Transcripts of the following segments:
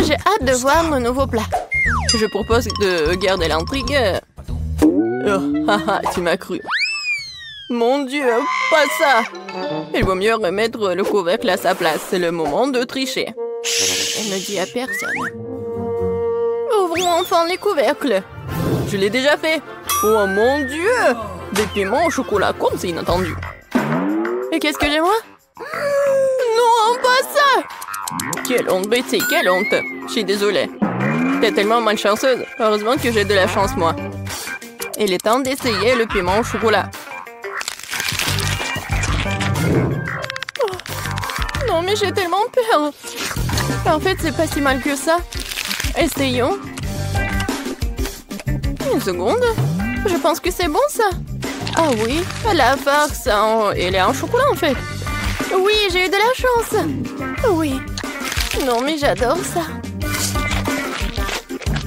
J'ai hâte de voir mon nouveau plat. Je propose de garder l'intrigue. Oh, haha, tu m'as cru. Mon Dieu, pas ça! Il vaut mieux remettre le couvercle à sa place. C'est le moment de tricher. Elle ne dit à personne. Ouvrons enfin les couvercles. Je l'ai déjà fait. Oh mon Dieu! Des piments au chocolat, comme c'est inattendu. Et qu'est-ce que j'ai moi? Non, pas ça! Quelle honte, Betty, quelle honte! Je suis désolée. T'es tellement malchanceuse. Heureusement que j'ai de la chance, moi. Il est temps d'essayer le piment au chocolat. Oh. Non, mais j'ai tellement peur. En fait, c'est pas si mal que ça. Essayons. Une seconde. Je pense que c'est bon, ça. Ah oui, la farce, elle est en chocolat, en fait. Oui, j'ai eu de la chance. Oui. Non, mais j'adore ça.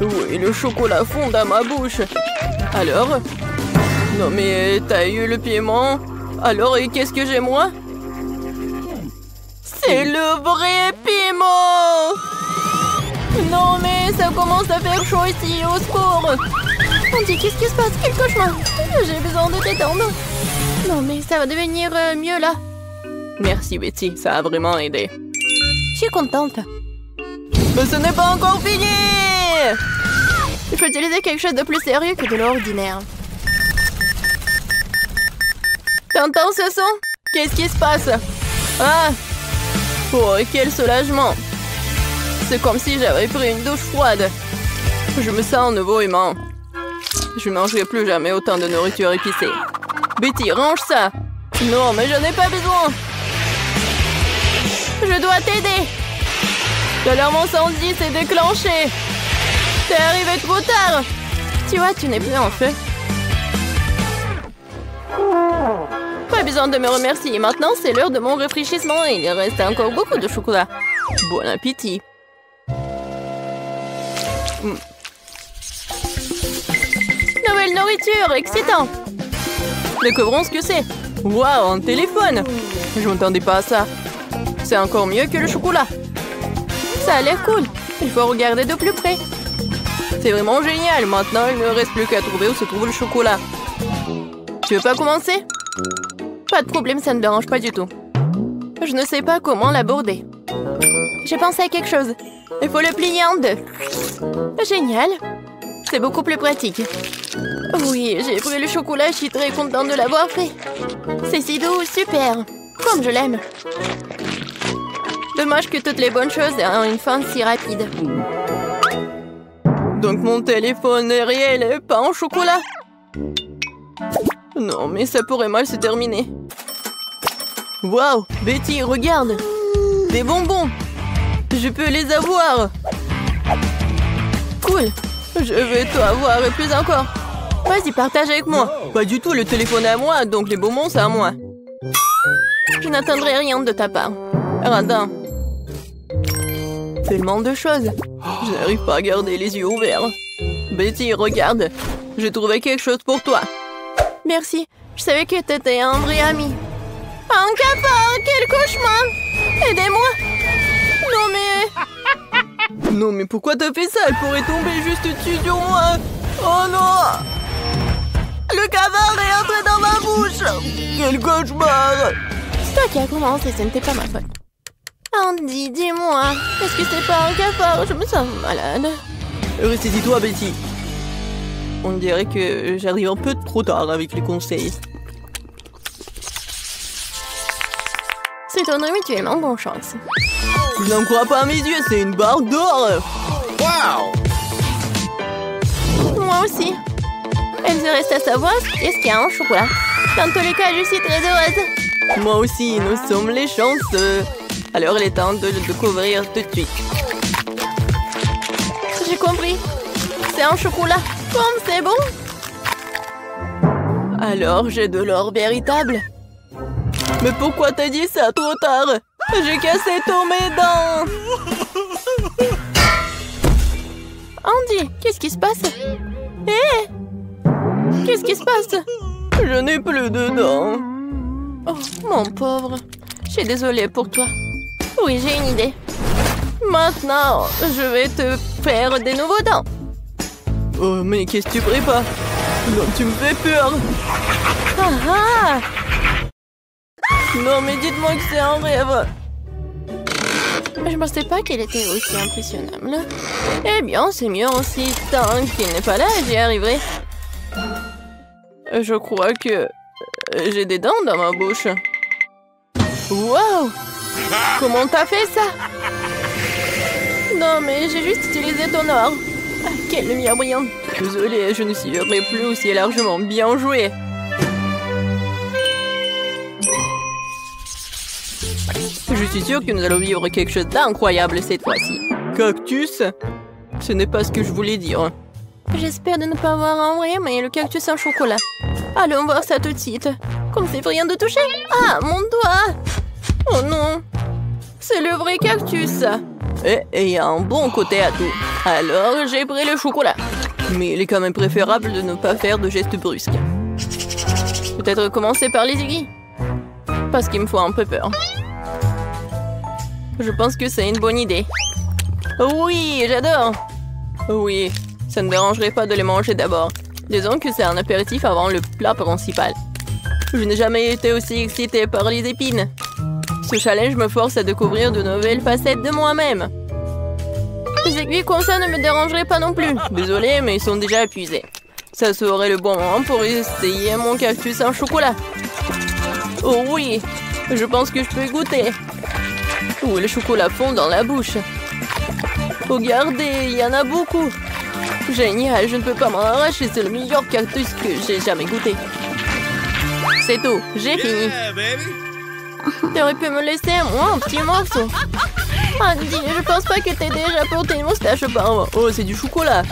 Oui, le chocolat fond dans ma bouche. Alors? Non, mais t'as eu le piment. Alors, et qu'est-ce que j'ai, moi? C'est le vrai piment! Non, mais ça commence à faire chaud ici, au secours! On dit, qu'est-ce qui se passe? Quel cauchemar! J'ai besoin de t'étendre. Non, mais ça va devenir mieux, là. Merci, Betty, ça a vraiment aidé. Je suis contente. Mais ce n'est pas encore fini! Il faut utiliser quelque chose de plus sérieux que de l'ordinaire. T'entends ce son? Qu'est-ce qui se passe? Ah! Oh, quel soulagement! C'est comme si j'avais pris une douche froide. Je me sens un nouveau humain. Je ne mangerai plus jamais autant de nourriture épicée. Betty, range ça! Non, mais je n'ai pas besoin! Je dois t'aider! L'alarme incendie s'est déclenchée! T'es arrivé trop tard! Tu vois, tu n'es plus en feu. Pas besoin de me remercier. Maintenant, c'est l'heure de mon rafraîchissement et il reste encore beaucoup de chocolat. Bon appétit! Nouvelle nourriture, excitant! Découvrons ce que c'est. Waouh, un téléphone! Je m'attendais pas à ça. C'est encore mieux que le chocolat. Ça a l'air cool. Il faut regarder de plus près. C'est vraiment génial. Maintenant, il ne reste plus qu'à trouver où se trouve le chocolat. Tu veux pas commencer? Pas de problème, ça ne me dérange pas du tout. Je ne sais pas comment l'aborder. J'ai pensé à quelque chose. Il faut le plier en deux. Génial. C'est beaucoup plus pratique. Oui, j'ai pris le chocolat, je suis très contente de l'avoir fait. C'est si doux, super. Comme je l'aime. Dommage que toutes les bonnes choses aient une fin si rapide. Donc mon téléphone est réel et pas en chocolat? Non, mais ça pourrait mal se terminer. Waouh, Betty, regarde. Des bonbons. Je peux les avoir. Cool. Je vais tout avoir et plus encore. Vas-y, partage avec moi. Pas du tout, le téléphone est à moi, donc les bonbons, c'est à moi. Je n'attendrai rien de ta part. Radin. Tellement de choses. Je n'arrive pas à garder les yeux ouverts. Betty, regarde. J'ai trouvé quelque chose pour toi. Merci. Je savais que t'étais un vrai ami. Un cafard, quel cauchemar! Aidez-moi! Non mais... Non mais pourquoi t'as fait ça? Elle pourrait tomber juste dessus sur moi. Oh non! Le cafard est entré dans ma bouche! Quel cauchemar! C'est toi qui as commencé, ce n'était pas ma faute. Andy, dis-moi, est-ce que c'est pas un cafard? Je me sens malade. Ressaisis-toi, Betty. On dirait que j'arrive un peu trop tard avec les conseils. C'est ton mutuellement bonne chance. Je n'en crois pas à mes yeux, c'est une barre d'or. Wow! Moi aussi. Il me reste à savoir est-ce qu'il y a un chocolat. Dans tous les cas, je suis très heureuse. Moi aussi, nous sommes les chanceux. Alors, il est temps de le découvrir tout de suite. J'ai compris. C'est un chocolat. Comme c'est bon. Alors, j'ai de l'or véritable. Mais pourquoi t'as dit ça trop tard? J'ai cassé tous mes dents. Andy, qu'est-ce qui se passe? Hé! Qu'est-ce qui se passe? Je n'ai plus de dents. Oh, mon pauvre. Je suis désolée pour toi. Oui, j'ai une idée. Maintenant, je vais te faire des nouveaux dents. Oh, mais qu'est-ce que tu prépares? Non, tu me fais peur. Ah ah! Non, mais dites-moi que c'est un rêve. Je pensais pas qu'elle était aussi impressionnable. Eh bien, c'est mieux aussi. Tant qu'il n'est pas là, j'y arriverai. Je crois que j'ai des dents dans ma bouche. Wow! Comment t'as fait ça? Non, mais j'ai juste utilisé ton or. Ah, quelle lumière brillante. Désolée, je ne suivrai plus aussi largement. Bien joué. Je suis sûre que nous allons vivre quelque chose d'incroyable cette fois-ci. Cactus? Ce n'est pas ce que je voulais dire. J'espère de ne pas avoir en vrai, mais le cactus en chocolat. Allons voir ça tout de suite. Comme c'est rien de toucher. Ah, mon doigt! Oh non! C'est le vrai cactus. Et il y a un bon côté à tout. Alors, j'ai pris le chocolat. Mais il est quand même préférable de ne pas faire de gestes brusques. Peut-être commencer par les aiguilles. Parce qu'il me faut un peu peur. Je pense que c'est une bonne idée. Oui, j'adore. Oui, ça ne dérangerait pas de les manger d'abord. Disons que c'est un apéritif avant le plat principal. Je n'ai jamais été aussi excitée par les épines. Ce challenge me force à découvrir de nouvelles facettes de moi-même. Les aiguilles comme ça ne me dérangeraient pas non plus. Désolée, mais ils sont déjà épuisés. Ça serait le bon moment pour essayer mon cactus en chocolat. Oh oui, je pense que je peux goûter. Oh, le chocolat fond dans la bouche. Regardez, il y en a beaucoup. Génial, je ne peux pas m'en arracher. C'est le meilleur cactus que j'ai jamais goûté. C'est tout, j'ai fini. T'aurais pu me laisser, moi, un petit morceau. Andy, je pense pas que t'aies déjà porté une moustache auparavant. Oh, c'est du chocolat.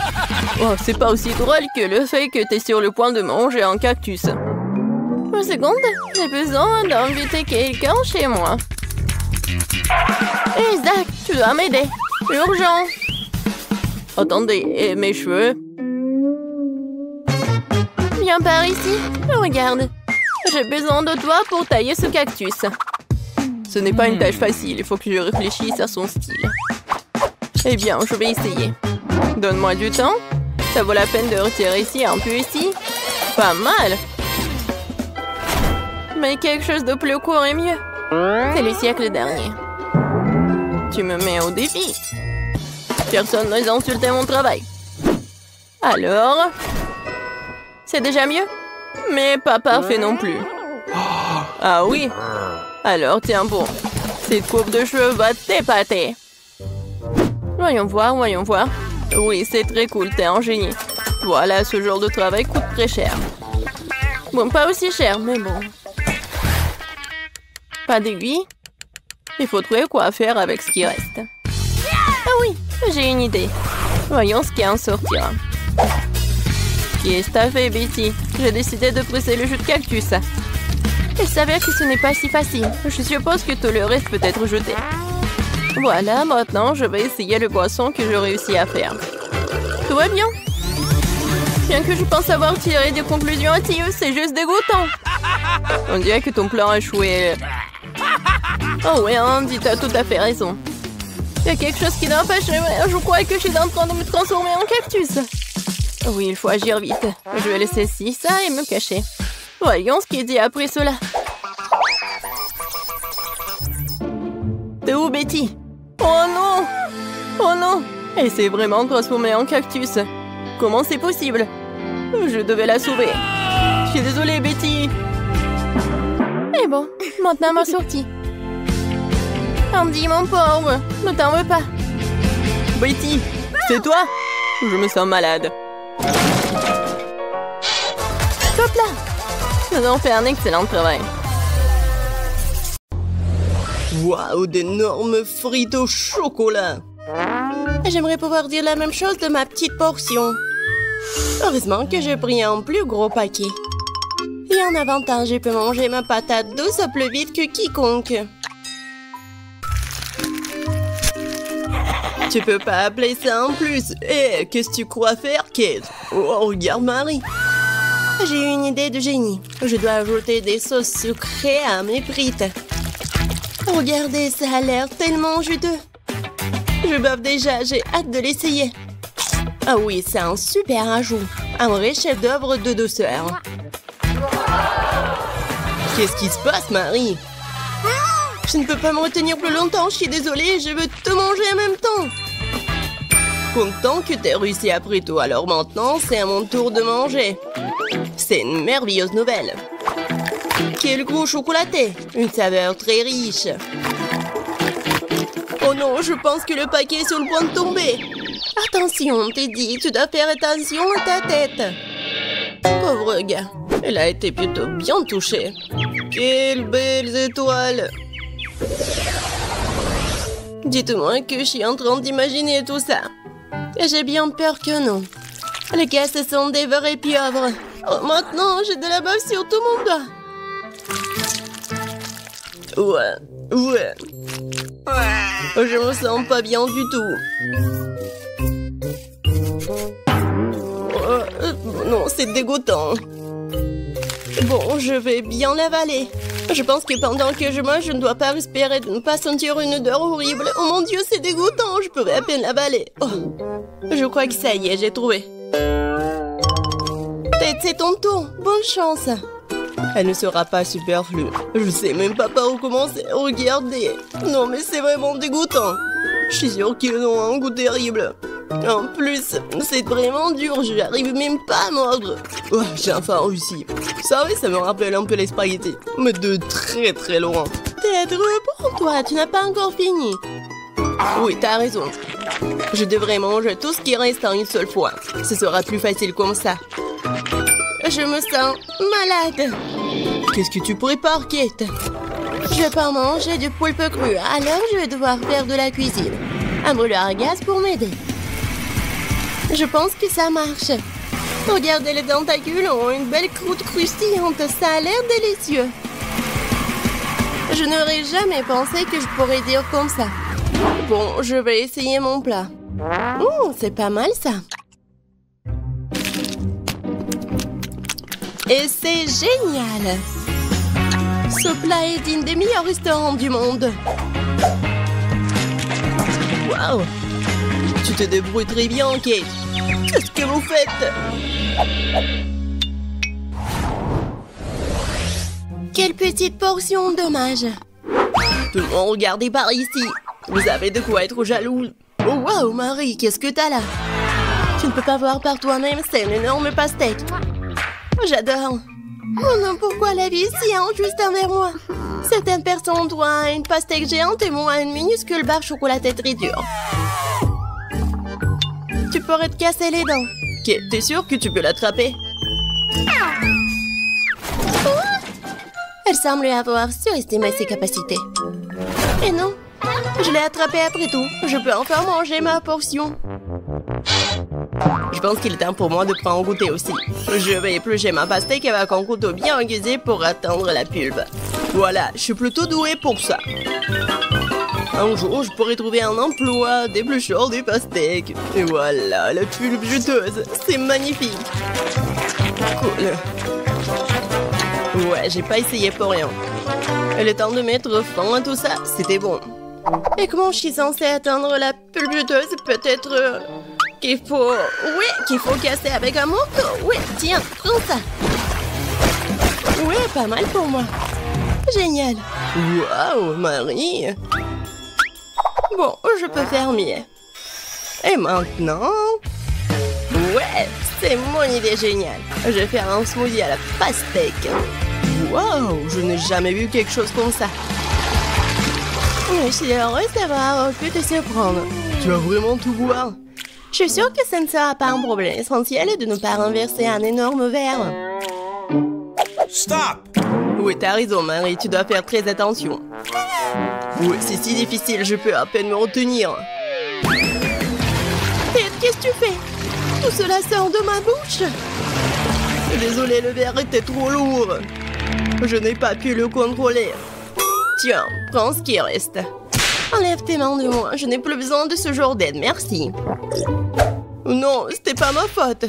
Oh, c'est pas aussi drôle que le fait que t'es sur le point de manger un cactus. Une seconde, j'ai besoin d'inviter quelqu'un chez moi. Isaac, tu dois m'aider. Urgent. Attendez, et mes cheveux? Viens par ici. Regarde. J'ai besoin de toi pour tailler ce cactus. Ce n'est pas une tâche facile. Il faut que je réfléchisse à son style. Eh bien, je vais essayer. Donne-moi du temps. Ça vaut la peine de retirer ici, un peu ici. Pas mal. Mais quelque chose de plus court est mieux. C'est le siècle dernier. Tu me mets au défi. Personne n'ose insulter mon travail. Alors? C'est déjà mieux? Mais pas parfait non plus. Ah oui? Alors tiens bon. Cette coupe de cheveux va t'épater. Voyons voir, voyons voir. Oui, c'est très cool, t'es un génie. Voilà, ce genre de travail coûte très cher. Bon, pas aussi cher, mais bon. Pas d'aiguille? Il faut trouver quoi faire avec ce qui reste. Ah oui, j'ai une idée. Voyons ce qui en sortira. Qu'est-ce que t'as fait, Betty? J'ai décidé de presser le jus de cactus. Il s'avère que ce n'est pas si facile. Je suppose que tout le reste peut être jeté. Voilà, maintenant, je vais essayer le boisson que je réussis à faire. Tout va bien. Bien que je pense avoir tiré des conclusions hâtives, c'est juste dégoûtant. On dirait que ton plan a échoué. Oh oui, Andy, t'as tout à fait raison. Il y a quelque chose qui n'a pas chez moi. Je crois que je suis en train de me transformer en cactus. Oui, il faut agir vite. Je vais laisser ci, ça et me cacher. Voyons ce qu'il dit après cela. T'es où, Betty? Oh non! Oh non! Elle s'est vraiment transformée en cactus. Comment c'est possible? Je devais la sauver. Je suis désolée, Betty. Et bon, maintenant ma sortie. Andy, mon pauvre, ne t'en veux pas. Betty, c'est toi? Je me sens malade. Hop là! Nous avons fait un excellent travail. Waouh, d'énormes frites au chocolat! J'aimerais pouvoir dire la même chose de ma petite portion. Heureusement que j'ai pris un plus gros paquet. Et en avantage, je peux manger ma patate douce plus vite que quiconque. Tu peux pas appeler ça en plus. Eh, qu'est-ce que tu crois faire, Kate? Oh, regarde Marie. J'ai eu une idée de génie. Je dois ajouter des sauces sucrées à mes frites. Regardez, ça a l'air tellement juteux. Je bave déjà, j'ai hâte de l'essayer. Ah oui, c'est un super ajout. Un vrai chef-d'œuvre de douceur. Qu'est-ce qui se passe, Marie? Je ne peux pas me retenir plus longtemps, je suis désolée, je veux te manger en même temps. Content que t'aies réussi après tout, alors maintenant, c'est à mon tour de manger. C'est une merveilleuse nouvelle. Quel goût chocolaté! Une saveur très riche. Oh non, je pense que le paquet est sur le point de tomber. Attention, Teddy, tu dois faire attention à ta tête. Pauvre gars, elle a été plutôt bien touchée. Quelles belles étoiles! Dites-moi que je suis en train d'imaginer tout ça. J'ai bien peur que non. Les gars, ce sont des vrais pieuvres. Oh, maintenant, j'ai de la bave sur tout mon doigt. Ouais. Je me sens pas bien du tout. Non, c'est dégoûtant. Bon, je vais bien l'avaler. Je pense que pendant que je mange, je ne dois pas respirer, de ne pas sentir une odeur horrible. Oh mon Dieu, c'est dégoûtant, je pourrais à peine l'avaler. Oh. Je crois que ça y est, j'ai trouvé. Tête, c'est ton tour. Bonne chance. Elle ne sera pas superflue. Je sais même pas par où commencer. Regardez. Non, mais c'est vraiment dégoûtant. Je suis sûre qu'ils ont un goût terrible. En plus, c'est vraiment dur. Je n'arrive même pas à mordre. Oh, j'ai enfin réussi. Ça, oui, ça me rappelle un peu les spaghettis. Mais de très très loin. Tête, reprends-toi. Tu n'as pas encore fini. Oui, t'as raison. Je devrais manger tout ce qui reste en une seule fois. Ce sera plus facile comme ça. Je me sens malade. Qu'est-ce que tu prépares, Kate? Je vais pas manger du poulpe cru, alors je vais devoir faire de la cuisine. Un brûleur à gaz pour m'aider. Je pense que ça marche. Regardez, les tentacules ont une belle croûte croustillante. Ça a l'air délicieux. Je n'aurais jamais pensé que je pourrais dire comme ça. Bon, je vais essayer mon plat. C'est pas mal ça. Et c'est génial! Ce plat est digne des meilleurs restaurants du monde. Waouh! Tu te débrouilles très bien, Kate. Qu'est-ce que vous faites? Quelle petite portion, dommage. Tout le monde, regardez par ici. Vous avez de quoi être jaloux. Oh, waouh, Marie, qu'est-ce que t'as là? Tu ne peux pas voir par toi-même, c'est une énorme pastèque. J'adore. Oh non, pourquoi la vie est si injuste envers moi? Certaines personnes ont droit à une pastèque géante et moi à une minuscule barre chocolatée très dure. Tu pourrais te casser les dents. Ok, t'es sûre que tu peux l'attraper? Elle semble avoir surestimé ses capacités. Et non, je l'ai attrapée après tout. Je peux encore manger ma portion. Je pense qu'il est temps pour moi de prendre goûter aussi. Je vais éplucher ma pastèque avec un couteau bien aiguisé pour atteindre la pulpe. Voilà, je suis plutôt douée pour ça. Un jour, je pourrais trouver un emploi d'éplucheur des pastèques. Et voilà, la pulpe juteuse. C'est magnifique. Cool. Ouais, j'ai pas essayé pour rien. Il est temps de mettre fin à tout ça. C'était bon. Et comment je suis censée atteindre la pulpe juteuse? Peut-être... qu'il faut... Oui, qu'il faut casser avec un morceau. Oui, tiens, prends ça. Oui, pas mal pour moi. Génial. Waouh, Marie. Bon, je peux faire mieux. Et maintenant... Ouais, c'est mon idée géniale. Je vais faire un smoothie à la pastèque. Waouh, je n'ai jamais vu quelque chose comme ça. Je suis heureuse d'avoir pu te surprendre. Tu vas vraiment tout boire? Je suis sûre que ce ne sera pas un problème. L'essentiel est de ne pas renverser un énorme verre. Stop! Oui, t'as raison, Marie. Tu dois faire très attention. Oui, c'est si difficile, je peux à peine me retenir. Ted, qu'est-ce que tu fais? Tout cela sort de ma bouche. Désolée, le verre était trop lourd. Je n'ai pas pu le contrôler. Tiens, prends ce qui reste. Enlève tes mains de moi, je n'ai plus besoin de ce genre d'aide, merci. Non, c'était pas ma faute.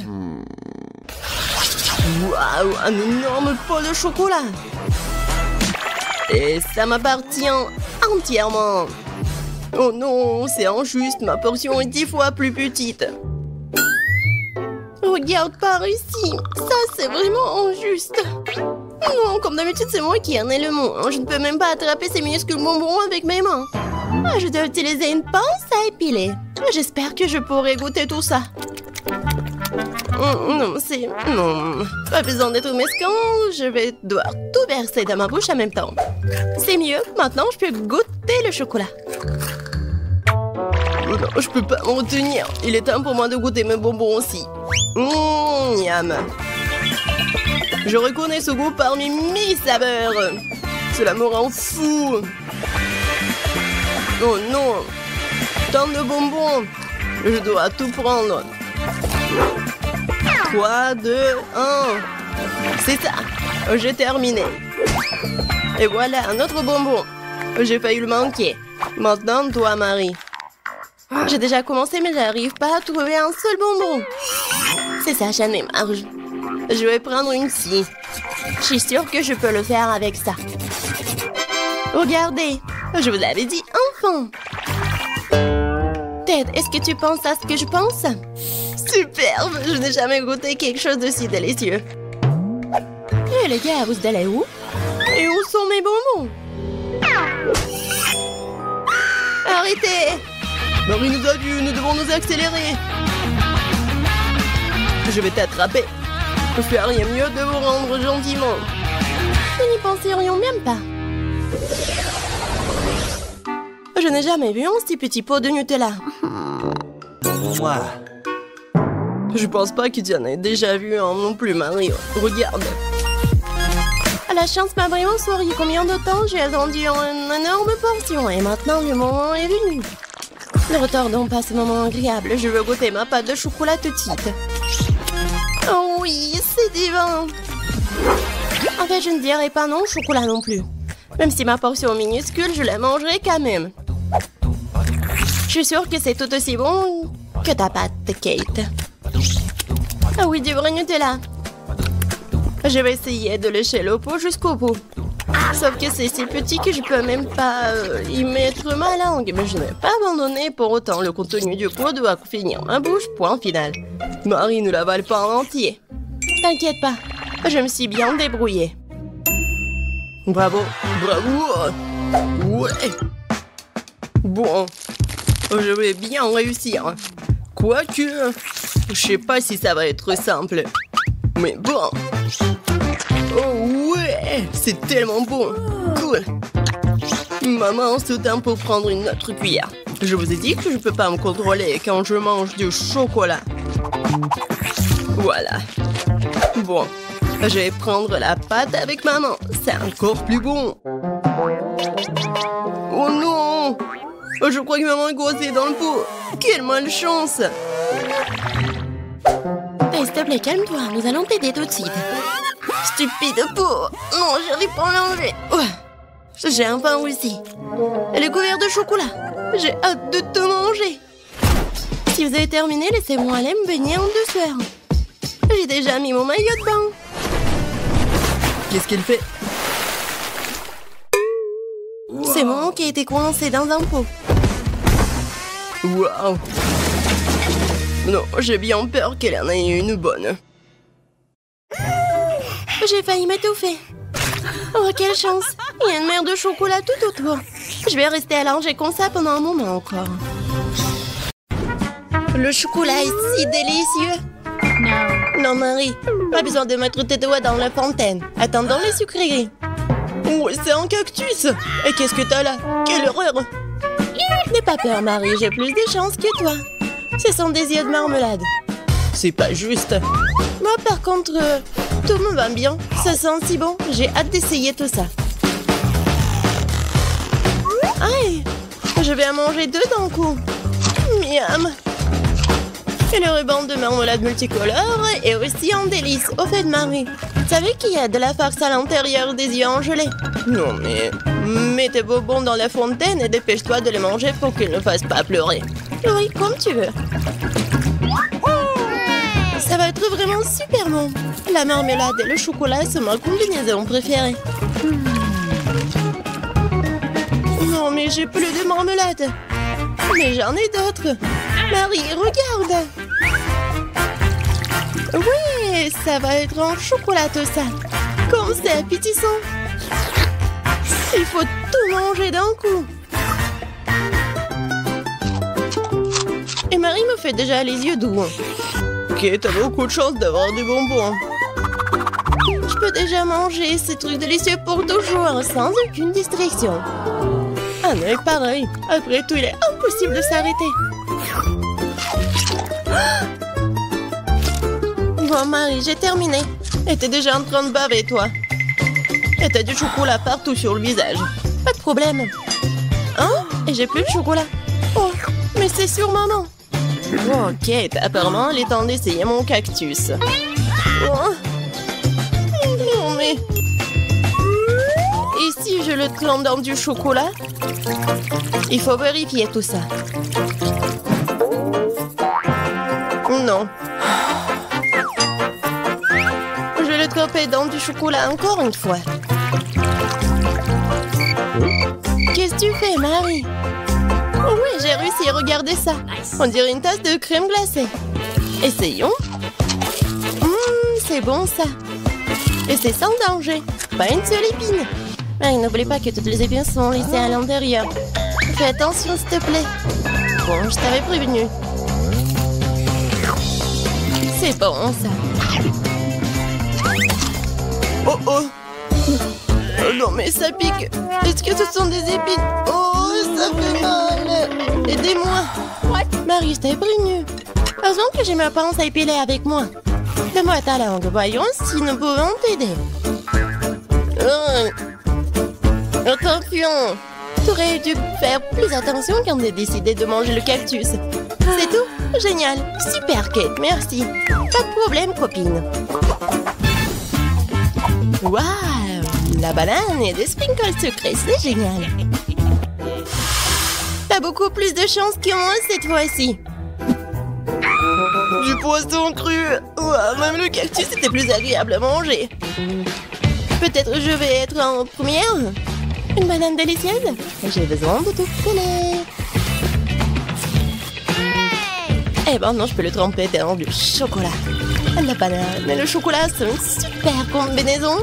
Waouh, un énorme pot de chocolat. Et ça m'appartient entièrement. Oh non, c'est injuste, ma portion est 10 fois plus petite. Regarde par ici, ça c'est vraiment injuste. Non, comme d'habitude c'est moi qui en ai le moins. Je ne peux même pas attraper ces minuscules bonbons avec mes mains. Je dois utiliser une pince à épiler. J'espère que je pourrai goûter tout ça. Non, c'est... Non, pas besoin d'être mesquin, je vais devoir tout verser dans ma bouche en même temps. C'est mieux, maintenant je peux goûter le chocolat. Non, je peux pas m'en retenir. Il est temps pour moi de goûter mes bonbons aussi. Miam. Je reconnais ce goût parmi 1000 saveurs. Cela me rend fou. Oh non. Tant de bonbons. Je dois tout prendre. 3, 2, 1. C'est ça. J'ai terminé. Et voilà, un autre bonbon. J'ai failli le manquer. Maintenant, toi, Marie. J'ai déjà commencé, mais j'arrive pas à trouver un seul bonbon. C'est ça, j'en ai marre. Je vais prendre une scie. Je suis sûre que je peux le faire avec ça. Regardez, je vous l'avais dit, enfin. Ted, est-ce que tu penses à ce que je pense? Superbe, je n'ai jamais goûté quelque chose de si délicieux. Et les gars, vous allez où? Et où sont mes bonbons? Arrêtez! Marie nous a vus, nous devons nous accélérer. Je vais t'attraper. Faire rien mieux de vous rendre gentiment. Nous n'y penserions même pas. Je n'ai jamais vu un si petit pot de Nutella. Je pense pas que tu en aies déjà vu un non plus, Marie. Regarde. La chance m'a vraiment souri. Combien de temps j'ai attendu une énorme portion et maintenant le moment est venu. Ne retardons pas ce moment agréable. Je veux goûter ma pâte de chocolat tout de suite. Oh oui, c'est divin. En fait, je ne dirais pas non au chocolat non plus. Même si ma portion est minuscule, je la mangerai quand même. Je suis sûre que c'est tout aussi bon que ta pâte, Kate. Ah oui, du vrai Nutella. Je vais essayer de lécher le pot jusqu'au bout. Sauf que c'est si petit que je peux même pas y mettre ma langue. Mais je n'ai pas abandonné pour autant. Le contenu du pot doit finir ma bouche, point final. Marie ne l'avale pas en entier. T'inquiète pas, je me suis bien débrouillée. Bravo, bravo. Ouais. Bon, je vais bien réussir. Quoique, je sais pas si ça va être simple. Mais bon. Oh ouais, c'est tellement bon. Cool. Maman se tient pour prendre une autre cuillère. Je vous ai dit que je peux pas me contrôler quand je mange du chocolat. Voilà. Bon, je vais prendre la pâte avec maman. C'est encore plus bon. Oh non! Je crois que maman est coincée dans le pot. Quelle malchance! Hey, s'il te plaît, calme-toi. Nous allons t'aider tout de suite. Stupide pot! Non, j'arrive pas à l'enlever. J'ai enfin réussi. Elle est couverte de chocolat. J'ai hâte de te manger. Si vous avez terminé, laissez-moi aller me baigner en douceur. J'ai déjà mis mon maillot de bain. Qu'est-ce qu'elle fait? C'est moi qui ai été coincé dans un pot. Waouh! Non, j'ai bien peur qu'elle en ait une bonne. J'ai failli m'étouffer. Oh, quelle chance! Il y a une mer de chocolat tout autour. Je vais rester allongée comme ça pendant un moment encore. Le chocolat est si délicieux. Non, Marie, pas besoin de mettre tes doigts dans la fontaine. Attendons les sucreries. Oh, c'est un cactus. Et qu'est-ce que t'as là? Quelle horreur! N'aie pas peur, Marie, j'ai plus de chance que toi. Ce sont des yeux de marmelade. C'est pas juste. Moi, par contre, tout me va bien. Ça sent si bon. J'ai hâte d'essayer tout ça. Aïe! Je vais en manger 2 d'un coup. Miam! Et le ruban de marmelade multicolore est aussi un délice. Au fait, Marie, tu savais qu'il y a de la farce à l'intérieur des yeux en gelée? Non, mais mets tes bonbons dans la fontaine et dépêche-toi de les manger pour qu'ils ne fassent pas pleurer. Oui, comme tu veux. Ça va être vraiment super bon. La marmelade et le chocolat sont ma combinaison préférée. Non, mais j'ai plus de marmelade. Mais j'en ai d'autres. Marie, regarde. Oui, ça va être en chocolat tout ça. Comme c'est appétissant. Il faut tout manger d'un coup. Et Marie me fait déjà les yeux doux. Ok, t'as beaucoup de chance d'avoir des bonbons. Je peux déjà manger ces trucs délicieux pour toujours, sans aucune distraction. Ah non, pareil. Après tout, il est impossible de s'arrêter. Bon, Marie, j'ai terminé. Et t'es déjà en train de baver, toi. Et t'as du chocolat partout sur le visage. Pas de problème. Hein? Et j'ai plus de chocolat. Oh, mais c'est sur maman. Ok, apparemment, il est temps d'essayer mon cactus. Oh. Non, mais... Et si je le trempe dans du chocolat? Il faut vérifier tout ça. Non. Je vais le tremper dans du chocolat encore une fois. Qu'est-ce que tu fais, Marie? Oh oui, j'ai réussi, regardez ça. On dirait une tasse de crème glacée. Essayons. C'est bon ça. Et c'est sans danger. Pas une seule épine. Marie, n'oublie pas que toutes les épines sont laissées à l'intérieur. Fais attention, s'il te plaît. Bon, je t'avais prévenu. C'est bon ça. Oh oh. Oh non, mais ça pique. Est-ce que ce sont des épines? Oh, ça fait mal. Aidez-moi. Marie, je t'ai prévenu. Heureusement que j'ai ma pince à épiler avec moi. Donne-moi ta langue. Voyons si nous pouvons t'aider. Attention. Tu aurais dû faire plus attention quand tu as décidé de manger le cactus. C'est tout? Génial. Super, Kate. Merci. Pas de problème, copine. Waouh! La banane et des sprinkles sucrés, c'est génial. T'as beaucoup plus de chance que moi cette fois-ci. Du poisson cru. Ouah, même le cactus était plus agréable à manger. Peut-être je vais être en première. Une banane délicieuse. J'ai besoin de tout coller. Eh ben non, je peux le tremper dans du chocolat. La banane et le chocolat, c'est une super combinaison.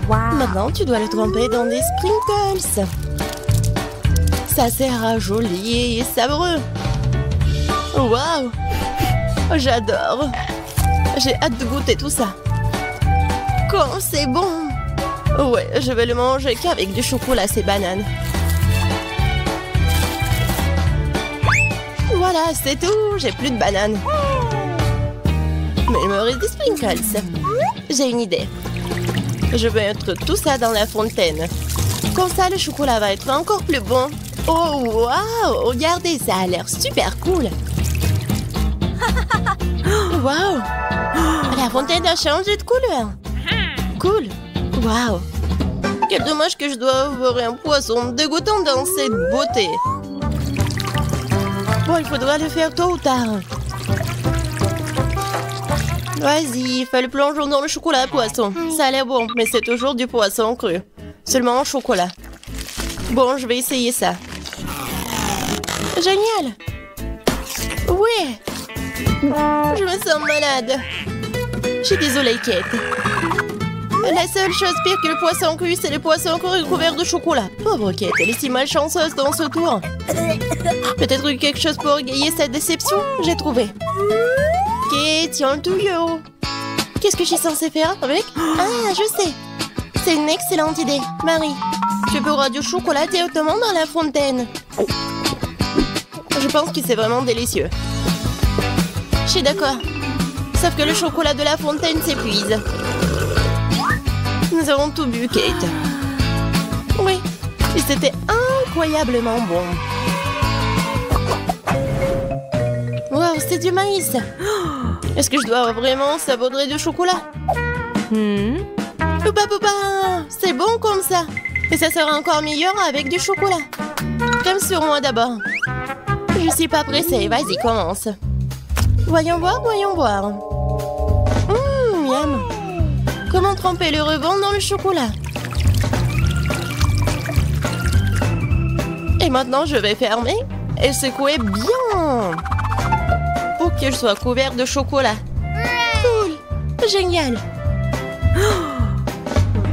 Wow. Maintenant, tu dois le tremper dans des sprinkles. Ça sera joli et savoureux. Waouh! J'adore. J'ai hâte de goûter tout ça. Quand c'est bon! Ouais, je vais le manger qu'avec du chocolat, ces bananes. Voilà, c'est tout. J'ai plus de bananes. Mais il me reste des sprinkles. J'ai une idée. Je vais mettre tout ça dans la fontaine. Comme ça, le chocolat va être encore plus bon. Oh, waouh! Regardez, ça a l'air super cool. Waouh! La fontaine a changé de couleur. Cool. Waouh! Quel dommage que je dois avoir un poisson dégoûtant dans cette beauté. Bon, il faudra le faire tôt ou tard. Vas-y, fais le plongeon dans le chocolat poisson. Ça a l'air bon, mais c'est toujours du poisson cru. Seulement en chocolat. Bon, je vais essayer ça. Génial! Oui! Je me sens malade. Je suis désolée, Kate. La seule chose pire que le poisson cru, c'est le poisson cru couvert de chocolat. Pauvre Kate, elle est si malchanceuse dans ce tour. Peut-être quelque chose pour égayer cette déception? J'ai trouvé. Kate, tiens le tuyau. Qu'est-ce que je suis censée faire avec? Ah, je sais. C'est une excellente idée. Marie, tu pourras du chocolat directement dans la fontaine. Je pense que c'est vraiment délicieux. Je suis d'accord. Sauf que le chocolat de la fontaine s'épuise. Nous avons tout bu, Kate. Oui, et c'était incroyablement bon. Wow, c'est du maïs. Est-ce que je dois vraiment saupoudrer du chocolat? Poupa, poupa, c'est bon comme ça. Et ça sera encore meilleur avec du chocolat. Comme sur moi d'abord. Je suis pas pressée, vas-y, commence. Voyons voir, voyons voir. Miam. Comment tremper le ruban dans le chocolat? Et maintenant, je vais fermer et secouer bien pour que je sois couvert de chocolat. Cool! Génial!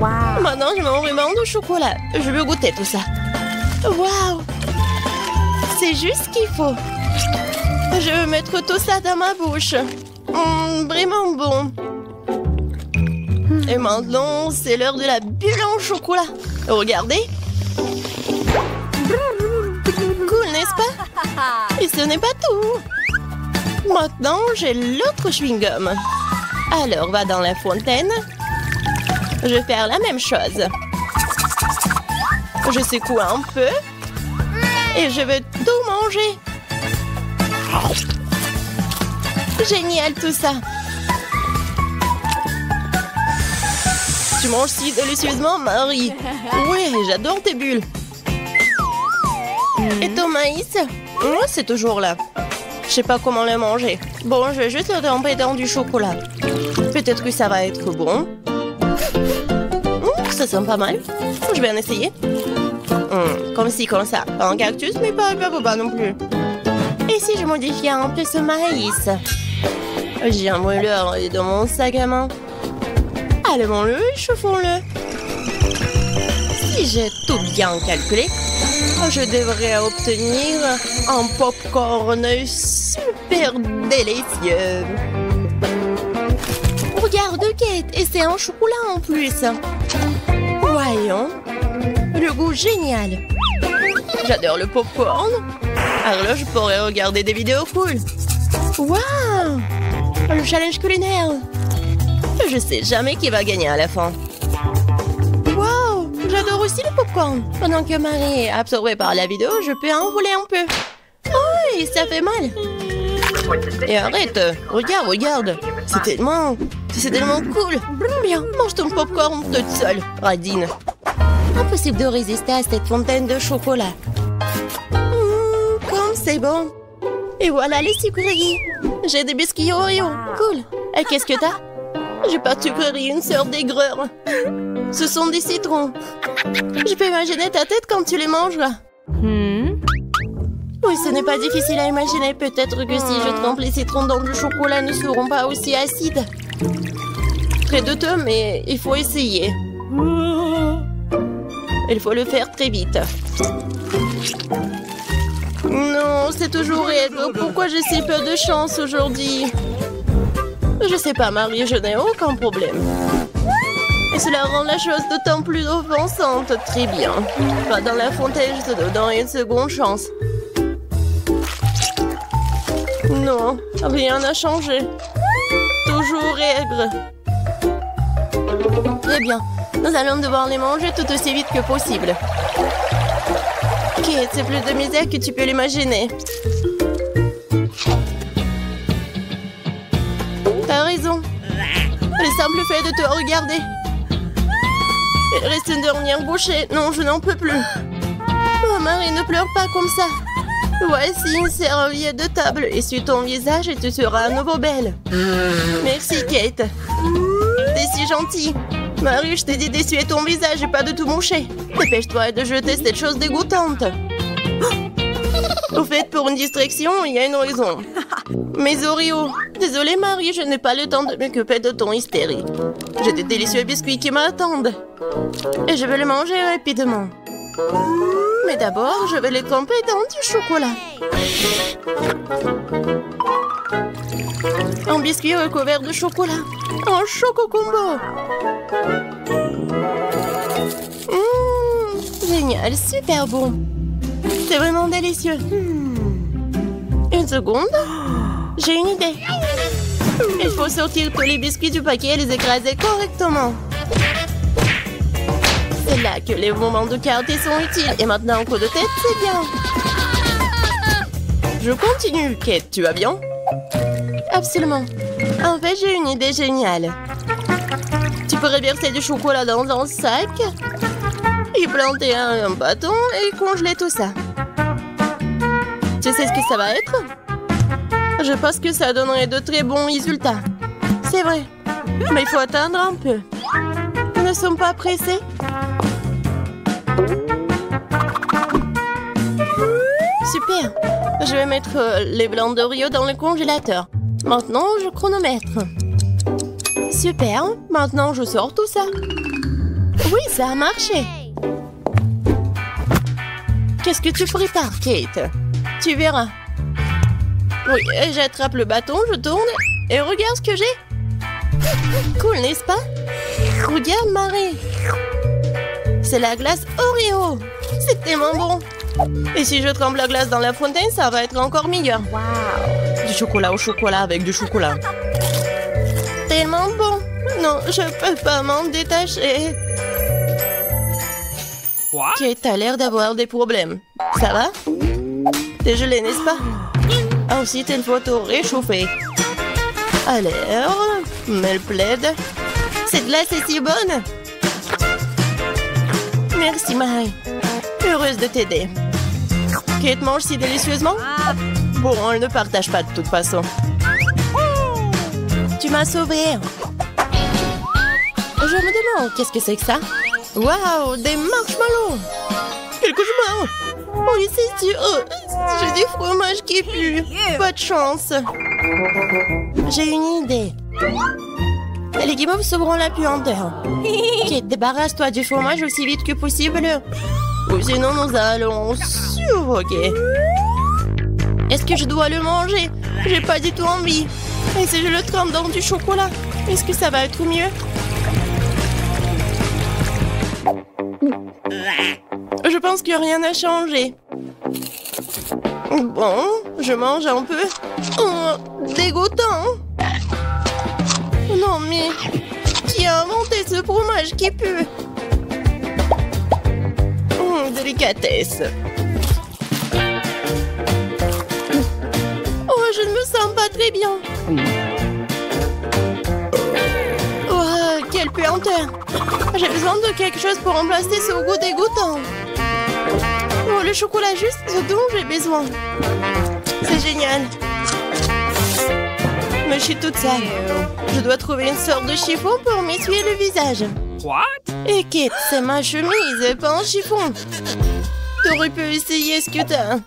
Wow. Maintenant, je mets vraiment de chocolat. Je veux goûter tout ça. Waouh! C'est juste ce qu'il faut. Je veux mettre tout ça dans ma bouche. Vraiment bon. Et maintenant, c'est l'heure de la bulle en chocolat. Regardez. Cool, n'est-ce pas? Et ce n'est pas tout. Maintenant, j'ai l'autre chewing-gum. Alors, va dans la fontaine. Je vais faire la même chose. Je secoue un peu. Et je veux tout manger. Génial tout ça. Tu manges si délicieusement, Marie. Ouais, j'adore tes bulles. Et ton maïs? C'est toujours là. Je sais pas comment le manger. Bon, je vais juste le tremper dans du chocolat. Peut-être que ça va être bon. Ça sent pas mal. Je vais en essayer. Comme ci, comme ça. Pas un cactus, mais pas non plus. Et si je modifiais un peu ce maïs? J'ai un mouleur dans mon sac à main. Allumons-le et chauffons-le. Si j'ai tout bien calculé, je devrais obtenir un popcorn super délicieux. Regarde, Kate, et c'est un chocolat en plus. Voyons. Le goût génial. J'adore le popcorn. Alors là, je pourrais regarder des vidéos cool. Waouh! Le challenge culinaire. Je sais jamais qui va gagner à la fin. Waouh! J'adore aussi le popcorn. Pendant que Marie est absorbée par la vidéo, je peux en voler un peu. Oh, et ça fait mal. Et arrête. Regarde. C'est tellement cool. Bien, mange ton popcorn toute seule, Radine. Impossible de résister à cette fontaine de chocolat. Comme c'est bon. Et voilà les sucreries. J'ai des biscuits Oreo. Cool. Et qu'est-ce que t'as? J'ai pas de sucrerie, une sorte d'aigreur. Ce sont des citrons. Je peux imaginer ta tête quand tu les mangeras. Oui, ce n'est pas difficile à imaginer. Peut-être que si je trempe les citrons dans du chocolat, ne seront pas aussi acides. Très douteux, mais il faut essayer. Il faut le faire très vite. Non, c'est toujours aigre. Pourquoi j'ai si peu de chance aujourd'hui? Je sais pas, Marie, je n'ai aucun problème. Et cela rend la chose d'autant plus offensante. Très bien. Va dans la fontaine, je te donne une seconde chance. Non, rien n'a changé. Toujours aigre. Très bien. Nous allons devoir les manger tout aussi vite que possible. Kate, c'est plus de misère que tu peux l'imaginer. T'as raison. Le simple fait de te regarder. Il reste une dernière bouchée. Non, je n'en peux plus. Oh, Marie, ne pleure pas comme ça. Voici une serviette de table. Essuie ton visage et tu seras à nouveau belle. Merci, Kate. T'es si gentille. Marie, je t'ai dit d'essuyer ton visage et pas de tout moucher. Dépêche-toi de jeter cette chose dégoûtante. Au fait, pour une distraction, il y a une raison. Mes Oreos. Désolée, Marie, je n'ai pas le temps de m'occuper de ton hystérie. J'ai des délicieux biscuits qui m'attendent. Et je vais les manger rapidement. Mais d'abord, je vais les tremper dans du chocolat. Un biscuit recouvert de chocolat. Un choco combo. Génial, super bon. C'est vraiment délicieux. Une seconde. J'ai une idée. Il faut sortir tous les biscuits du paquet et les écraser correctement. C'est là que les moments de quartier sont utiles. Et maintenant, un coup de tête, c'est bien. Je continue. Kate, tu vas bien? Absolument. En fait, j'ai une idée géniale. Tu pourrais verser du chocolat dans un sac, y planter un bâton et congeler tout ça. Tu sais ce que ça va être? Je pense que ça donnerait de très bons résultats. C'est vrai. Mais il faut attendre un peu. Nous ne sommes pas pressés. super. Je vais mettre les blancs d'Oreo dans le congélateur. Maintenant, je chronomètre. Super. Maintenant, je sors tout ça. Oui, ça a marché. Qu'est-ce que tu prépares, Kate? Tu verras. Oui, j'attrape le bâton, je tourne et regarde ce que j'ai. Cool, n'est-ce pas? Regarde, Marie. C'est la glace Oreo. C'est tellement bon. Et si je trempe la glace dans la fontaine, ça va être encore meilleur. Wow. Du chocolat au chocolat avec du chocolat. Tellement bon. Non, je peux pas m'en détacher. Kate a l'air d'avoir des problèmes. Ça va? T'es gelé, n'est-ce pas? Ensuite, il faut tout réchauffer. Alors, me le plaide. Cette glace est si bonne. Merci, Marie. Heureuse de t'aider. Kate mange si délicieusement? Bon, elle ne partage pas de toute façon. Tu m'as sauvée. Je me demande, qu'est-ce que c'est que ça? Waouh, des marshmallows! Quelque chose. Oui, c'est sûr. J'ai du fromage qui pue. Pas de chance. J'ai une idée. Les guimauves sauveront la puanteur. Kate, débarrasse-toi du fromage aussi vite que possible. Ou sinon, nous allons suffoquer. Est-ce que je dois le manger? J'ai pas du tout envie. Et si je le trempe dans du chocolat, est-ce que ça va être mieux? Je pense que rien n'a changé. Bon, je mange un peu. Oh, dégoûtant. Non, mais qui a inventé ce fromage qui pue? Délicatesse. Oh, je ne me sens pas très bien. Oh, quelle puanteur. J'ai besoin de quelque chose pour remplacer ce goût dégoûtant. Oh, le chocolat juste ce dont j'ai besoin. C'est génial. Mais je suis toute sale. Je dois trouver une sorte de chiffon pour m'essuyer le visage. What? Et Kate, c'est ma chemise, pas un chiffon. T'aurais pu essayer ce que t'as.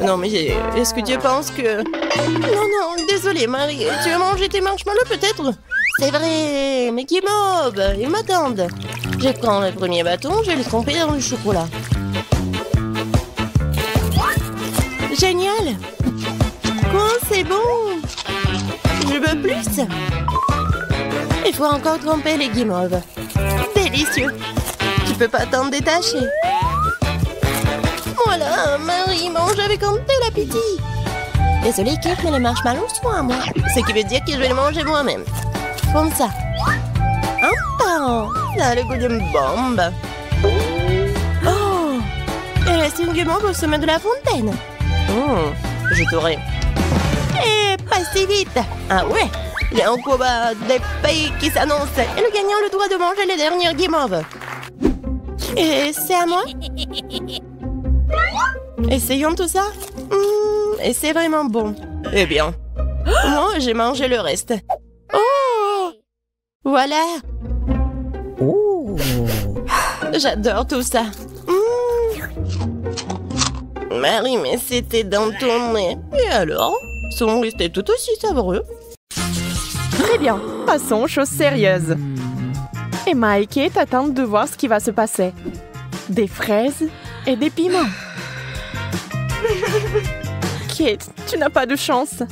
Non, mais est-ce que tu penses que... Non, désolée, Marie. Tu as mangé tes marshmallows, peut-être? C'est vrai, mais qui mob, ils m'attendent. Je prends le premier bâton, je vais le tremper dans le chocolat. Génial. Quoi, c'est bon. Je veux plus. Il faut encore tremper les guimauves. Délicieux. Tu peux pas t'en détacher. Voilà, Marie mange avec un tel appétit. Désolée, Kate, mais les marshmallows sont à moi. Ce qui veut dire que je vais les manger moi-même. Comme ça. Un par un. Ça a le goût d'une bombe. Oh! Il reste une guimauve au sommet de la fontaine. Je t'aurai. Et pas si vite. Ah ouais? Il y a un combat des pays qui s'annonce. Et le gagnant a le droit de manger les dernières guimauves. Et c'est à moi? Essayons tout ça. Et c'est vraiment bon. Eh bien, moi, j'ai mangé le reste. Oh! Voilà. Oh! J'adore tout ça. Marie, mais c'était dans ton nez. Et alors? Sont restés tout aussi savoureux. Très bien, passons aux choses sérieuses. Emma et Kate attendent de voir ce qui va se passer. Des fraises et des piments. Kate, tu n'as pas de chance.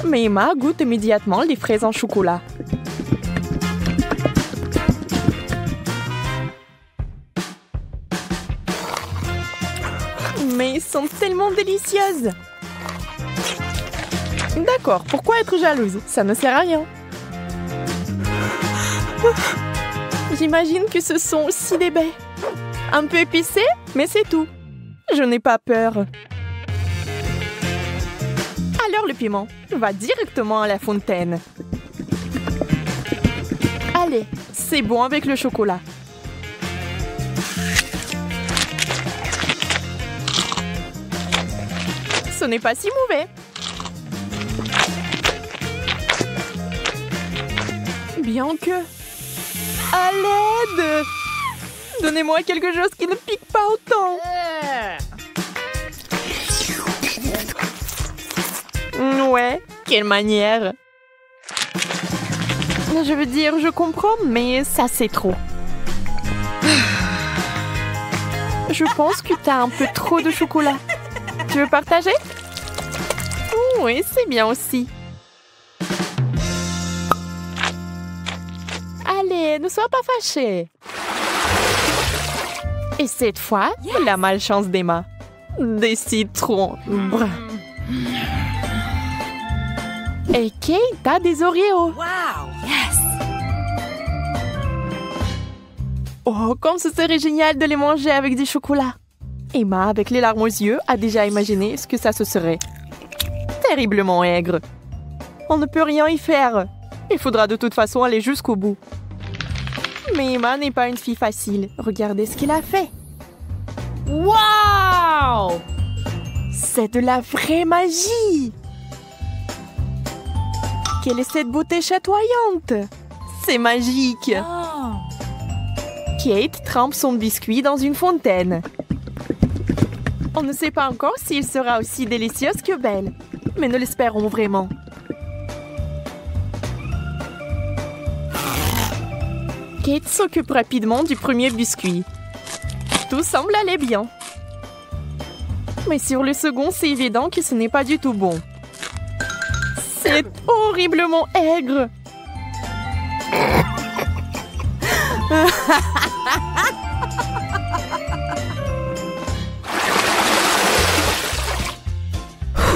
Mais Emma goûte immédiatement les fraises en chocolat. Mais elles sont tellement délicieuses. D'accord, pourquoi être jalouse? Ça ne sert à rien. J'imagine que ce sont aussi des baies. Un peu épicé, mais c'est tout. Je n'ai pas peur. Alors le piment va directement à la fontaine. Allez, c'est bon avec le chocolat. Ce n'est pas si mauvais. Bien que... À l'aide! Donnez-moi quelque chose qui ne pique pas autant. Ouais, quelle manière. Je veux dire, je comprends, mais ça c'est trop. Je pense que t'as un peu trop de chocolat. Tu veux partager? Oui, c'est bien aussi. Allez, ne sois pas fâchée. Et cette fois, la malchance d'Emma. Des citrons. Brr. Et Kate a des Oreos. Wow! Yes! Oh, comme ce serait génial de les manger avec du chocolat. Emma, avec les larmes aux yeux, a déjà imaginé ce que ça se serait. Terriblement aigre. On ne peut rien y faire. Il faudra de toute façon aller jusqu'au bout. Mais Emma n'est pas une fille facile. Regardez ce qu'il a fait. Wow! C'est de la vraie magie. Quelle est cette beauté chatoyante? C'est magique. Oh. Kate trempe son biscuit dans une fontaine. On ne sait pas encore s'il sera aussi délicieux que belle, mais nous l'espérons vraiment. Kate s'occupe rapidement du premier biscuit. Tout semble aller bien. Mais sur le second, c'est évident que ce n'est pas du tout bon. C'est horriblement aigre.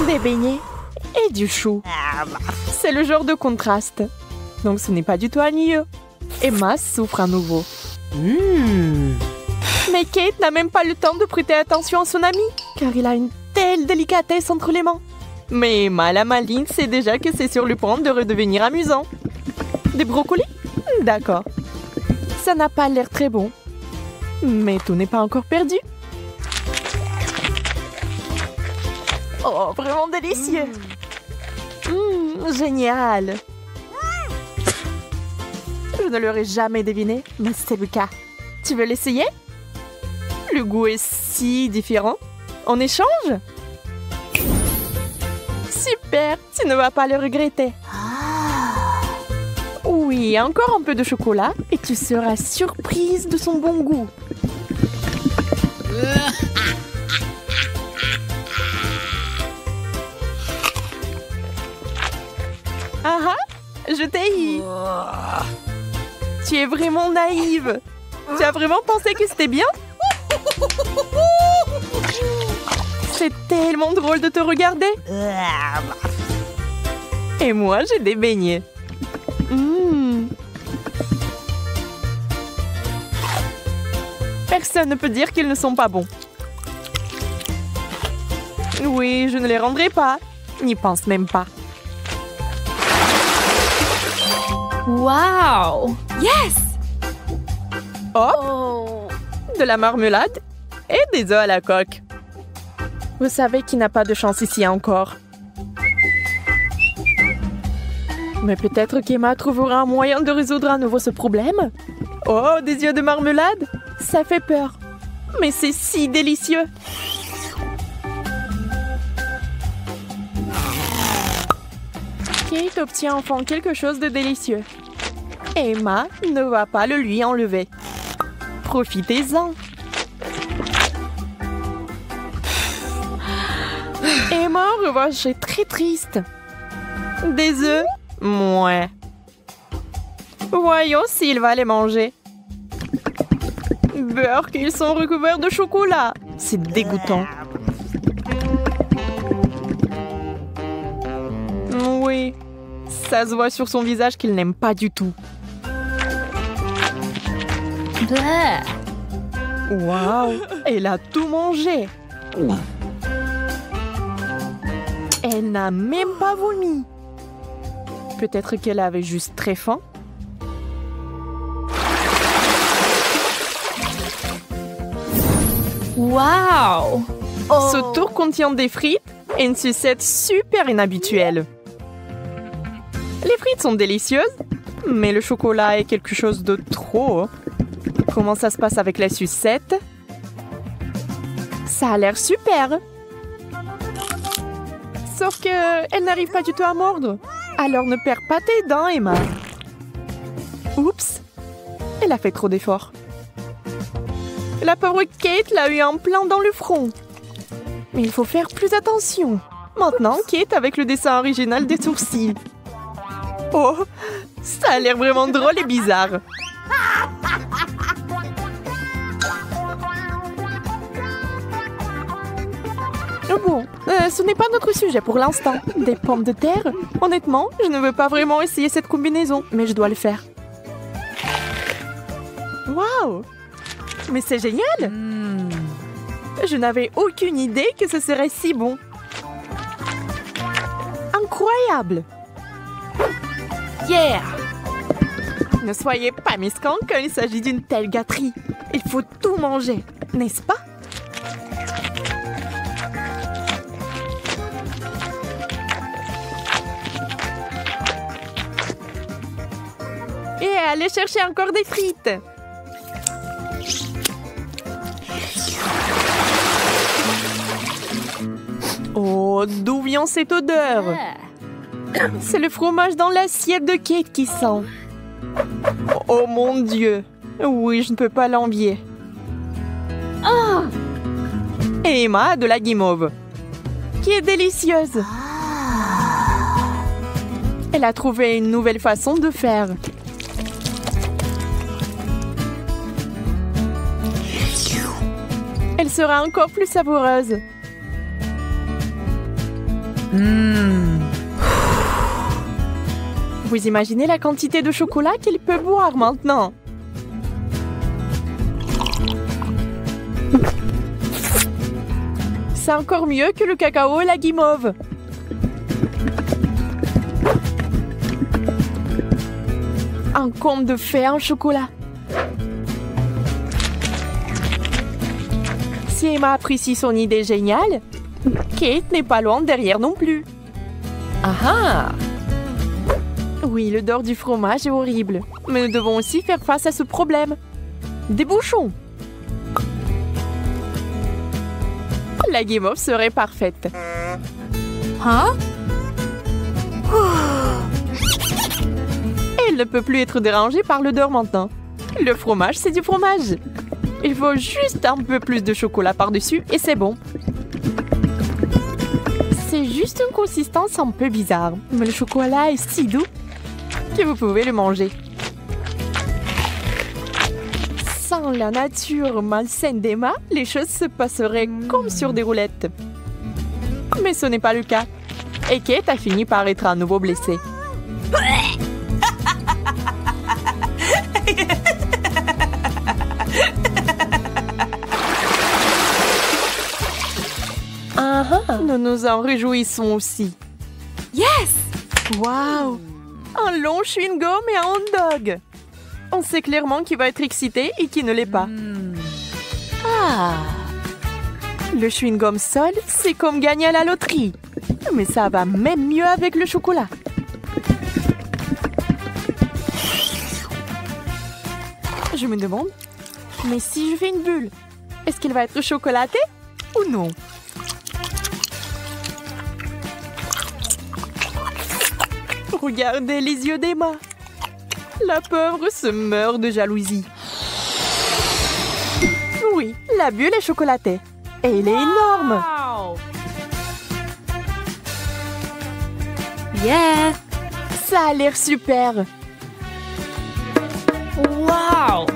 Des beignets et du chou. C'est le genre de contraste. Donc ce n'est pas du tout ennuyeux. Emma souffre à nouveau. Mais Kate n'a même pas le temps de prêter attention à son ami, car il a une telle délicatesse entre les mains. Mais Emma, la maligne, sait déjà que c'est sur le point de redevenir amusant. Des brocolis? D'accord. Ça n'a pas l'air très bon. Mais tout n'est pas encore perdu. Oh, vraiment délicieux. Génial. Je ne l'aurais jamais deviné, mais c'est le cas. Tu veux l'essayer? Le goût est si différent. On échange? Super, tu ne vas pas le regretter. Oui, encore un peu de chocolat et tu seras surprise de son bon goût. Ah ah, je t'ai eu. Tu es vraiment naïve. Tu as vraiment pensé que c'était bien? C'est tellement drôle de te regarder. Et moi, j'ai des beignets. Personne ne peut dire qu'ils ne sont pas bons. Oui, je ne les rendrai pas. N'y pense même pas. Wow! Yes! Hop! Oh. De la marmelade et des œufs à la coque. Vous savez qu'il n'a pas de chance ici encore. Mais peut-être qu'Emma trouvera un moyen de résoudre à nouveau ce problème. Oh, des yeux de marmelade? Ça fait peur. Mais c'est si délicieux. Kate obtient enfin quelque chose de délicieux. Emma ne va pas le lui enlever. Profitez-en. Emma, en revanche, est très triste. Des œufs? Mouais. Voyons s'il va les manger. Beurre qu'ils sont recouverts de chocolat. C'est dégoûtant. Oui, ça se voit sur son visage qu'il n'aime pas du tout. Waouh, elle a tout mangé. Elle n'a même pas vomi. Peut-être qu'elle avait juste très faim. Wow! Ce tour contient des frites et une sucette super inhabituelle. Les frites sont délicieuses, mais le chocolat est quelque chose de trop. Comment ça se passe avec la sucette? Ça a l'air super. Sauf que elle n'arrive pas du tout à mordre. Alors ne perds pas tes dents, Emma. Oups. Elle a fait trop d'efforts. La pauvre Kate l'a eu en plein dans le front. Mais il faut faire plus attention. Maintenant, Kate avec le dessin original des sourcils. Oh, ça a l'air vraiment drôle et bizarre. Bon, ce n'est pas notre sujet pour l'instant. Des pommes de terre? Honnêtement, je ne veux pas vraiment essayer cette combinaison, mais je dois le faire. Waouh! Mais c'est génial! Je n'avais aucune idée que ce serait si bon. Incroyable! Yeah! Ne soyez pas mesquins quand il s'agit d'une telle gâterie. Il faut tout manger, n'est-ce pas? Et allez chercher encore des frites. Oh, d'où vient cette odeur? C'est le fromage dans l'assiette de Kate qui sent. Oh mon Dieu. Oui, je ne peux pas l'envier. Et Emma a de la guimauve, qui est délicieuse. Elle a trouvé une nouvelle façon de faire. Elle sera encore plus savoureuse. Vous imaginez la quantité de chocolat qu'elle peut boire maintenant? C'est encore mieux que le cacao et la guimauve. Un conte de fées en chocolat. Si Emma apprécie son idée géniale, Kate n'est pas loin derrière non plus. Ah ah! Oui, l'odeur du fromage est horrible, mais nous devons aussi faire face à ce problème. Des bouchons! La guimauve serait parfaite. Hein? Elle ne peut plus être dérangée par l'odeur maintenant. Le fromage, c'est du fromage. Il faut juste un peu plus de chocolat par-dessus et c'est bon. C'est juste une consistance un peu bizarre, mais le chocolat est si doux que vous pouvez le manger. Sans la nature malsaine d'Emma, les choses se passeraient comme sur des roulettes. Mais ce n'est pas le cas. Et Kate a fini par être à nouveau blessée. Nous nous en réjouissons aussi. Yes! Waouh! Un long chewing-gum et un hot dog. On sait clairement qui va être excité et qui ne l'est pas. Le chewing-gum seul, c'est comme gagner à la loterie. Mais ça va même mieux avec le chocolat. Je me demande, mais si je fais une bulle, est-ce qu'elle va être chocolatée ou non? Regardez les yeux d'Emma. La pauvre se meurt de jalousie. Oui, la bulle est chocolatée. Et elle est énorme. Yeah! Ça a l'air super. Wow!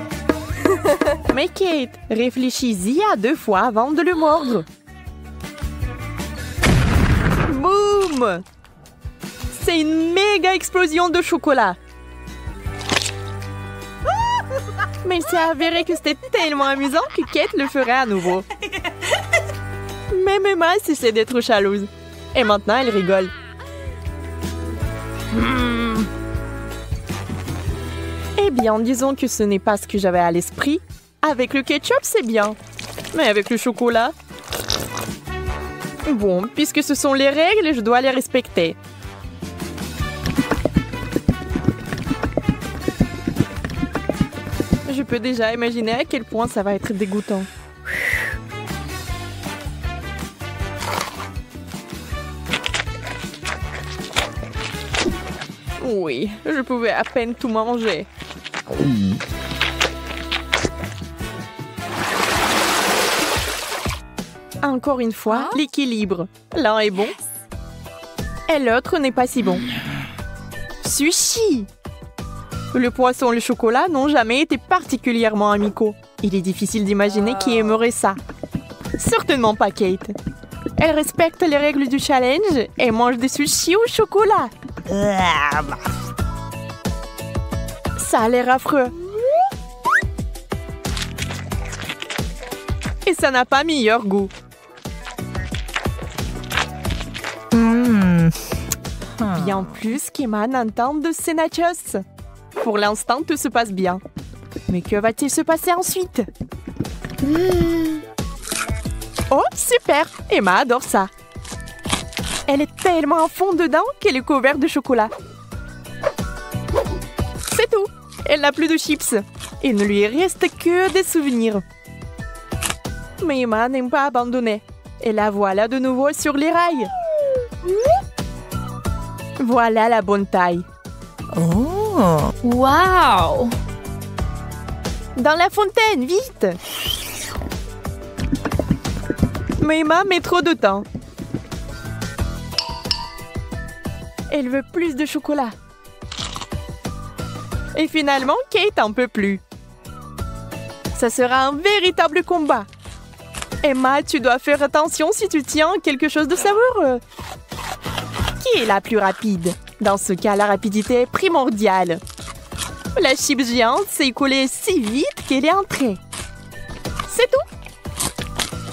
Mais Kate, réfléchis-y à 2 fois avant de le mordre. Boum! C'est une méga explosion de chocolat. Mais il s'est avéré que c'était tellement amusant que Kate le ferait à nouveau. Même Emma cessait d'être jalouse. Et maintenant, elle rigole. Eh bien, disons que ce n'est pas ce que j'avais à l'esprit. Avec le ketchup, c'est bien. Mais avec le chocolat... Bon, puisque ce sont les règles, je dois les respecter. Je peux déjà imaginer à quel point ça va être dégoûtant. Oui, je pouvais à peine tout manger. Encore une fois, l'équilibre. L'un est bon et l'autre n'est pas si bon. Sushi! Le poisson et le chocolat n'ont jamais été particulièrement amicaux. Il est difficile d'imaginer qui aimerait ça. Certainement pas Kate. Elle respecte les règles du challenge et mange des sushis au chocolat. Ça a l'air affreux. Et ça n'a pas meilleur goût. Bien plus qu'Emma n'entend de ces nachos. Pour l'instant, tout se passe bien. Mais que va-t-il se passer ensuite? Oh, super! Emma adore ça. Elle est tellement à fond dedans qu'elle est couverte de chocolat. C'est tout. Elle n'a plus de chips. Il ne lui reste que des souvenirs. Mais Emma n'aime pas abandonner. Et la voilà de nouveau sur les rails. Voilà la bonne taille. Oh! Wow! Dans la fontaine, vite! Mais Emma met trop de temps. Elle veut plus de chocolat. Et finalement, Kate en peut plus. Ça sera un véritable combat. Emma, tu dois faire attention si tu tiens quelque chose de savoureux. Qui est la plus rapide? Dans ce cas, la rapidité est primordiale. La chips géante s'est écoulée si vite qu'elle est entrée. C'est tout.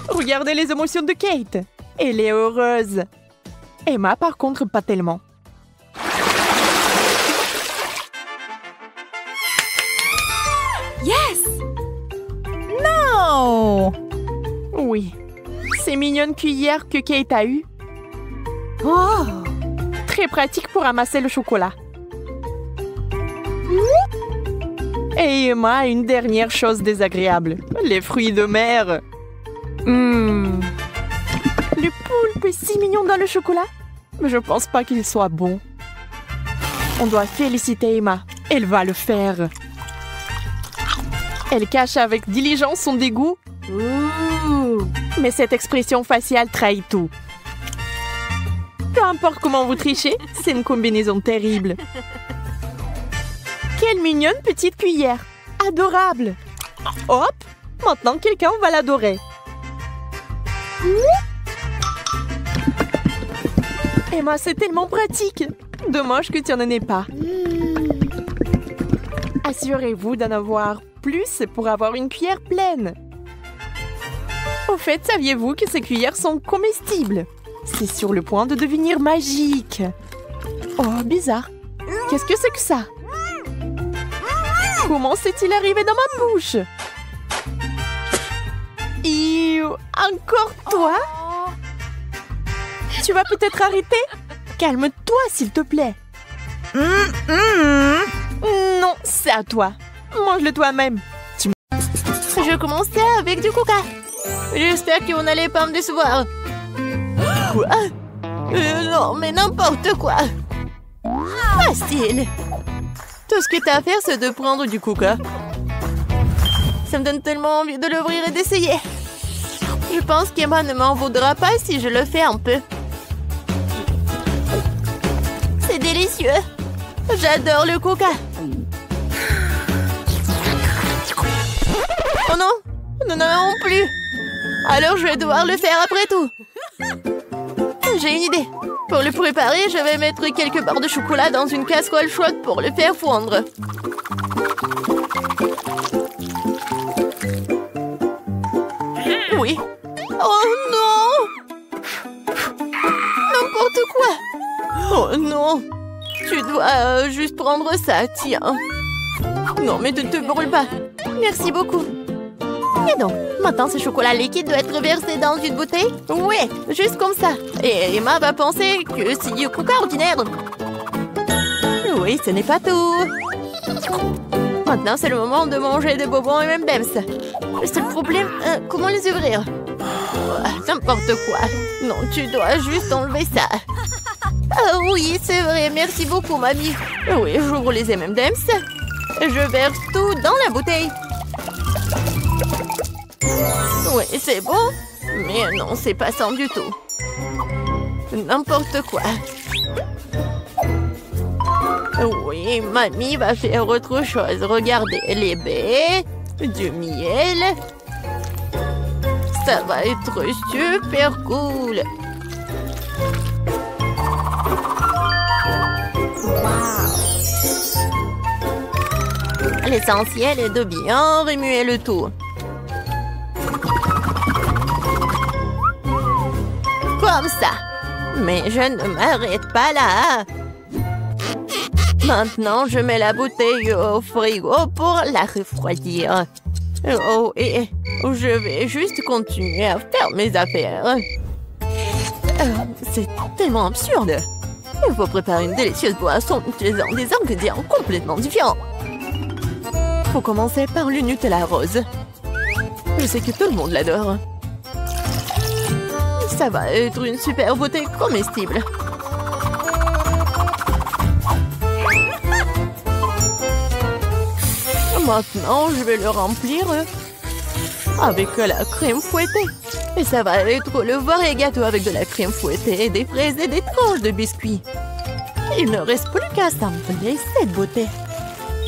Regardez les émotions de Kate. Elle est heureuse. Emma, par contre, pas tellement. Yes! No! Oui. Ces mignonnes cuillères que Kate a eues. Oh! Très pratique pour amasser le chocolat. Et Emma a une dernière chose désagréable. Les fruits de mer. Le poulpe est si mignon dans le chocolat. Mais je pense pas qu'il soit bon. On doit féliciter Emma. Elle va le faire. Elle cache avec diligence son dégoût. Mais cette expression faciale trahit tout. Peu importe comment vous trichez, c'est une combinaison terrible. Quelle mignonne petite cuillère. Adorable. Hop, maintenant quelqu'un va l'adorer. Emma, c'est tellement pratique. Dommage que tu n'en aies pas. Assurez-vous d'en avoir plus pour avoir une cuillère pleine. Au fait, saviez-vous que ces cuillères sont comestibles? C'est sur le point de devenir magique. Oh, bizarre. Qu'est-ce que c'est que ça? Comment s'est-il arrivé dans ma bouche? Encore toi? Tu vas peut-être arrêter? Calme-toi, s'il te plaît. Non, c'est à toi. Mange-le toi-même. Je commençais avec du coca. J'espère que vous n'allez pas me décevoir. Quoi? Non, mais n'importe quoi. Facile. Tout ce que t'as à faire, c'est de prendre du coca. Ça me donne tellement envie de l'ouvrir et d'essayer. Je pense qu'Emma ne m'en voudra pas si je le fais un peu. C'est délicieux. J'adore le coca. Oh non, nous n'en avons plus. Alors je vais devoir le faire après tout. J'ai une idée. Pour le préparer, je vais mettre quelques barres de chocolat dans une casserole chaude pour le faire fondre. Oui. Oh non! N'importe quoi! Oh non! Tu dois juste prendre ça, tiens. Non, mais ne te brûle pas. Merci beaucoup. Et donc, maintenant ce chocolat liquide doit être versé dans une bouteille? Ouais, juste comme ça. Et Emma va penser que c'est du coca ordinaire. Oui, ce n'est pas tout. Maintenant, c'est le moment de manger des bonbons et même M&M's. Le seul problème, comment les ouvrir? N'importe quoi. Non, tu dois juste enlever ça. Ah oui, c'est vrai. Merci beaucoup, mamie. Oui, j'ouvre les M&M's. Je verse tout dans la bouteille. Oui, c'est bon. Mais non, c'est pas ça du tout. N'importe quoi. Oui, mamie va faire autre chose. Regardez, les baies, du miel. Ça va être super cool. L'essentiel est de bien remuer le tout. Comme ça. Mais je ne m'arrête pas là. Maintenant, je mets la bouteille au frigo pour la refroidir. Oh, et je vais juste continuer à faire mes affaires. C'est tellement absurde. Il faut préparer une délicieuse boisson en utilisant des ingrédients complètement différents. Faut commencer par le Nutella rose. Je sais que tout le monde l'adore. Ça va être une super bouteille comestible. Maintenant, je vais le remplir avec la crème fouettée. Et ça va être le vrai gâteau avec de la crème fouettée, des fraises et des tranches de biscuits. Il ne reste plus qu'à assembler cette beauté.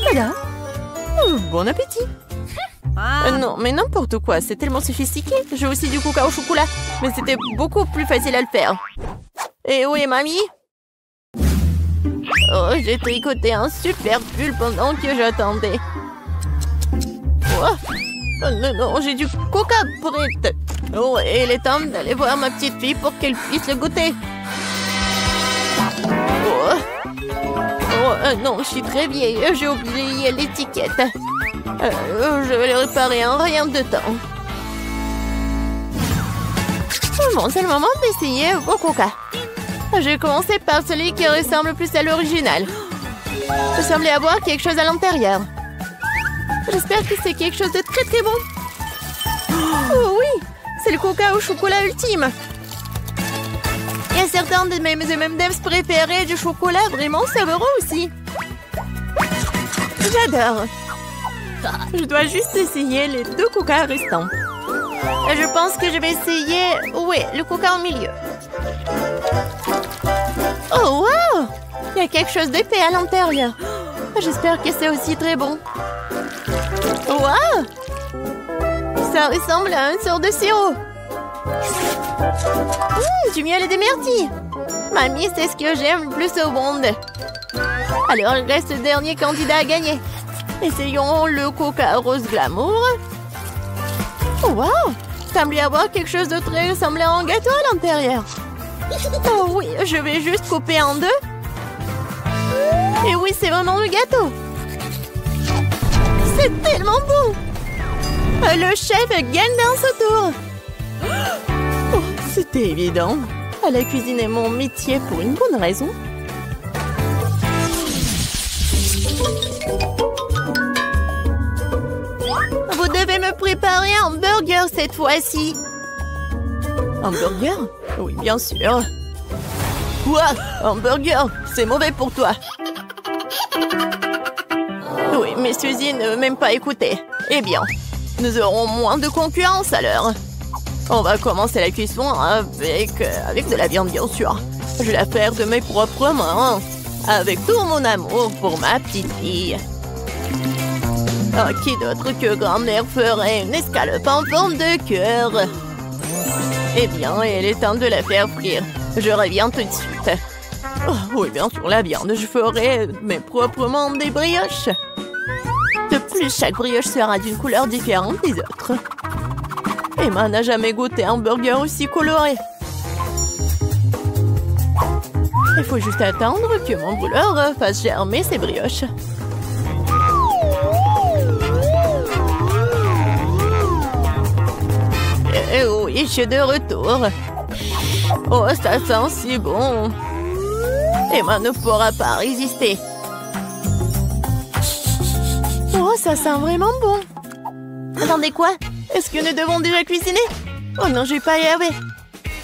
Voilà. Bon appétit. Non, mais n'importe quoi, c'est tellement sophistiqué. J'ai aussi du coca au chocolat, mais c'était beaucoup plus facile à le faire. Et où est mamie? Oh, j'ai tricoté un super pull pendant que j'attendais. Oh, non, non, j'ai du coca prêt. Oh, et il est temps d'aller voir ma petite fille pour qu'elle puisse le goûter. Oh, non, je suis très vieille. J'ai oublié l'étiquette. Je vais le réparer en rien de temps. Bon, c'est le moment d'essayer vos coca. J'ai commencé par celui qui ressemble plus à l'original. Je semblais avoir quelque chose à l'intérieur. J'espère que c'est quelque chose de très très bon. Oh oui, c'est le coca au chocolat ultime. Il y a certains de mes M&M's préférés du chocolat vraiment savoureux aussi. J'adore. Je dois juste essayer les 2 coca restants. Je pense que je vais essayer... Oui, le coca au milieu. Oh, wow! Il y a quelque chose d'épais à l'intérieur. J'espère que c'est aussi très bon. Wow! Ça ressemble à une sorte de sirop. Du miel et des myrtilles. Mamie, c'est ce que j'aime le plus au monde. Alors, il reste le dernier candidat à gagner. Essayons le coca rose glamour. Oh, wow! Semble y avoir quelque chose de très ressemblant à un gâteau à l'intérieur. Oh oui, je vais juste couper en 2. Et oui, c'est vraiment le gâteau. C'est tellement bon. Le chef gagne dans ce tour. Oh, c'était évident. La cuisine est mon métier pour une bonne raison. Vous devez me préparer un burger cette fois-ci. Un burger? Oui, bien sûr. Quoi? Un burger? C'est mauvais pour toi. Oui, mais Suzy ne m'aime pas écouter. Eh bien, nous aurons moins de concurrence alors. On va commencer la cuisson avec de la viande, bien sûr. Je vais la faire de mes propres mains. Avec tout mon amour pour ma petite fille. Qui d'autre que grand-mère ferait une escalope en forme de cœur? Eh bien, il est temps de la faire frire. Je reviens tout de suite. Oh, oui, bien sûr, la viande. Je ferai mes propres mains des brioches. De plus, chaque brioche sera d'une couleur différente des autres. Emma n'a jamais goûté un burger aussi coloré. Il faut juste attendre que mon brûleur fasse germer ses brioches. Et oui, je suis de retour. Oh, ça sent si bon. Emma ne pourra pas résister. Oh, ça sent vraiment bon. Attendez, quoi? Est-ce que nous devons déjà cuisiner? Oh non, je vais pas y arriver.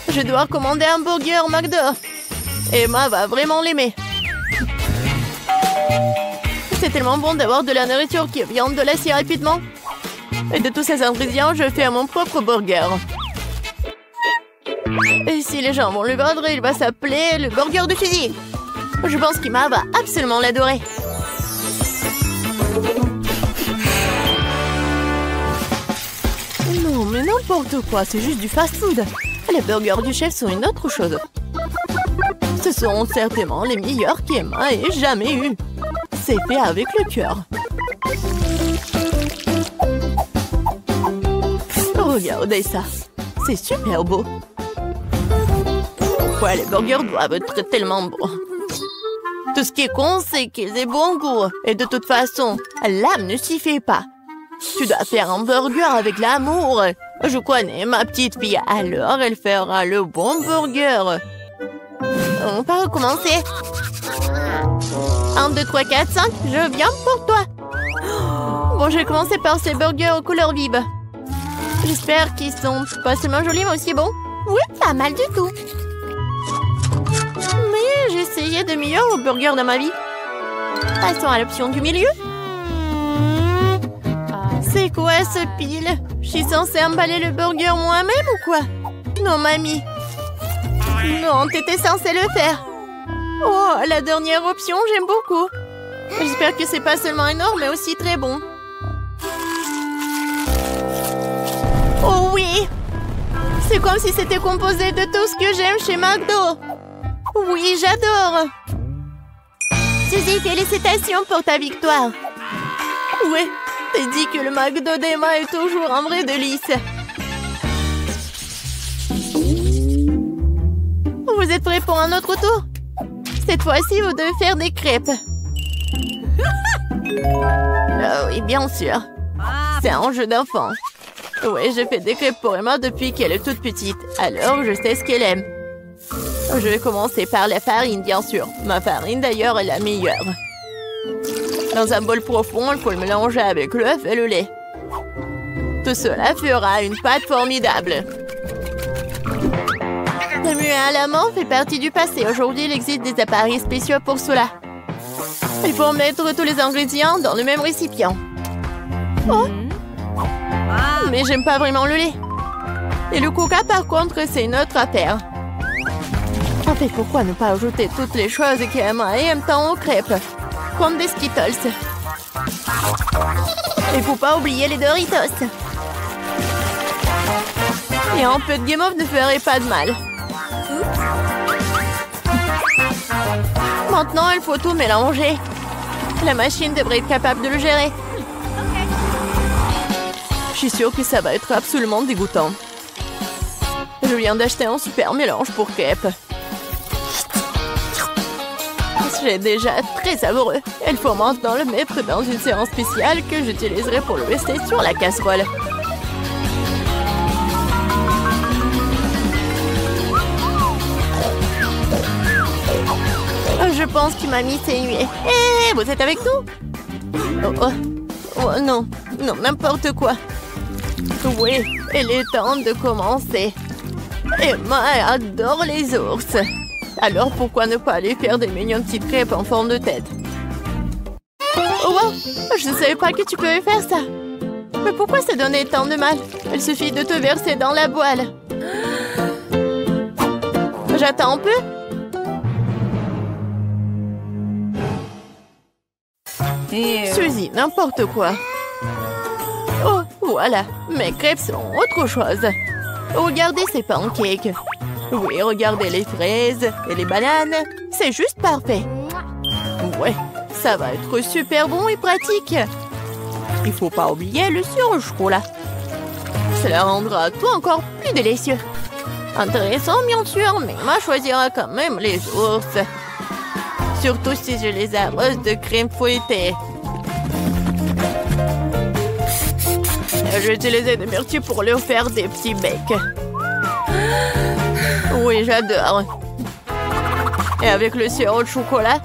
Je dois commander un burger au McDo. Emma va vraiment l'aimer. C'est tellement bon d'avoir de la nourriture qui vient de là si rapidement. Et de tous ces ingrédients, je fais mon propre burger. Et si les gens vont le vendre, il va s'appeler le burger de fusil. Je pense qu'Emma va absolument l'adorer. Non, mais n'importe quoi, c'est juste du fast-food. Les burgers du chef sont une autre chose. Ce sont certainement les meilleurs qu'Emma ait jamais eu. C'est fait avec le cœur. Regardez ça. C'est super beau. Pourquoi les burgers doivent être tellement bons? Tout ce qui est con, c'est qu'ils aient bon goût. Et de toute façon, l'âme ne suffit pas. Tu dois faire un burger avec l'amour. Je connais ma petite fille, alors elle fera le bon burger. On peut recommencer. 1, 2, 3, 4, 5, je viens pour toi. Bon, je vais commencer par ces burgers aux couleurs vives. J'espère qu'ils sont pas seulement jolis, mais aussi bons. Oui, pas mal du tout. Mais j'ai essayé de meilleurs burgers dans ma vie. Passons à l'option du milieu. C'est quoi ce pile? Je suis censée emballer le burger moi-même ou quoi? Non, mamie. Non, t'étais censée le faire. Oh, la dernière option, j'aime beaucoup. J'espère que c'est pas seulement énorme, mais aussi très bon. Oh oui! C'est comme si c'était composé de tout ce que j'aime chez McDo. Oui, j'adore. Suzy, félicitations pour ta victoire. Ouais, t'as dit que le McDo d'Emma est toujours un vrai délice. Vous êtes prêts pour un autre tour? Cette fois-ci, vous devez faire des crêpes. Oh oui, bien sûr. C'est un jeu d'enfant. Oui, je fais des crêpes pour Emma depuis qu'elle est toute petite. Alors, je sais ce qu'elle aime. Je vais commencer par la farine, bien sûr. Ma farine, d'ailleurs, est la meilleure. Dans un bol profond, il faut le mélanger avec l'œuf et le lait. Tout cela fera une pâte formidable. Le muet à la menthe fait partie du passé. Aujourd'hui, il existe des appareils spéciaux pour cela. Il faut mettre tous les ingrédients dans le même récipient. Oh! Mais j'aime pas vraiment le lait. Et le coca, par contre, c'est une autre affaire. En fait, pourquoi ne pas ajouter toutes les choses qu'Emma aime tant aux crêpes? Comme des Skittles. Et faut pas oublier les Doritos. Et un peu de guimauve ne ferait pas de mal. Maintenant, il faut tout mélanger. La machine devrait être capable de le gérer. Je suis sûre que ça va être absolument dégoûtant. Je viens d'acheter un super mélange pour crêpes. C'est déjà très savoureux. Il faut maintenant le mettre dans une séance spéciale que j'utiliserai pour le rester sur la casserole. Je pense que mamie s'est nuée. Hé, vous êtes avec nous? Oh, non, non, n'importe quoi. Oui, il est temps de commencer. Emma adore les ours. Alors pourquoi ne pas aller faire des mignonnes petites crêpes en forme de tête? Oh wow, je ne savais pas que tu pouvais faire ça. Mais pourquoi ça donnait tant de mal? Il suffit de te verser dans la poêle. J'attends un peu. Suzy, n'importe quoi. Oh, voilà, mes crêpes sont autre chose. Regardez ces pancakes. Oui, regardez les fraises et les bananes. C'est juste parfait. Ouais, ça va être super bon et pratique. Il faut pas oublier le sirop au chocolat. Cela rendra tout encore plus délicieux. Intéressant, bien sûr, mais Emma choisira quand même les ours. Surtout si je les arrose de crème fouettée. Je vais utiliser des myrtilles pour leur faire des petits becs. Oui, j'adore. Et avec le sirop de chocolat,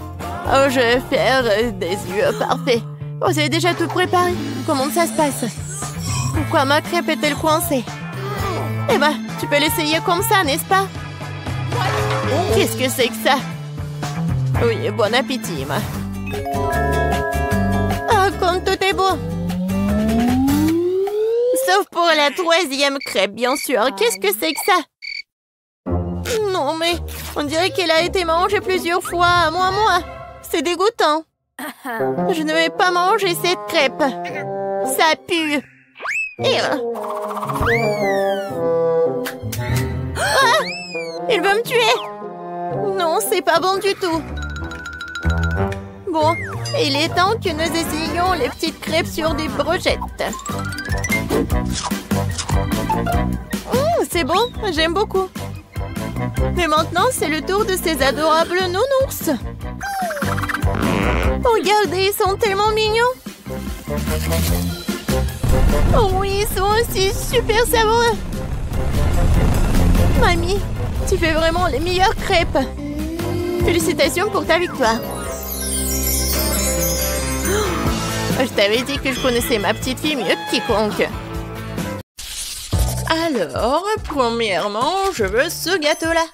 je vais faire des yeux parfaits. Vous avez déjà tout préparé? Comment ça se passe? Pourquoi ma crêpe est-elle coincée? Eh ben, tu peux l'essayer comme ça, n'est-ce pas? Qu'est-ce que c'est que ça? Oui, bon appétit, ma. Ah, comme tout est beau. Sauf pour la 3e crêpe, bien sûr. Qu'est-ce que c'est que ça? Non, mais on dirait qu'elle a été mangée plusieurs fois, moi. C'est dégoûtant. Je ne vais pas manger cette crêpe. Ça pue. Ah! Il veut me tuer. Non, c'est pas bon du tout. Bon, il est temps que nous essayions les petites crêpes sur des brochettes. C'est bon, j'aime beaucoup. Mais maintenant, c'est le tour de ces adorables nounours. Regardez, ils sont tellement mignons. Oh oui, ils sont aussi super savoureux. Mamie, tu fais vraiment les meilleures crêpes. Félicitations pour ta victoire. Je t'avais dit que je connaissais ma petite fille mieux que quiconque. Alors, premièrement, je veux ce gâteau-là.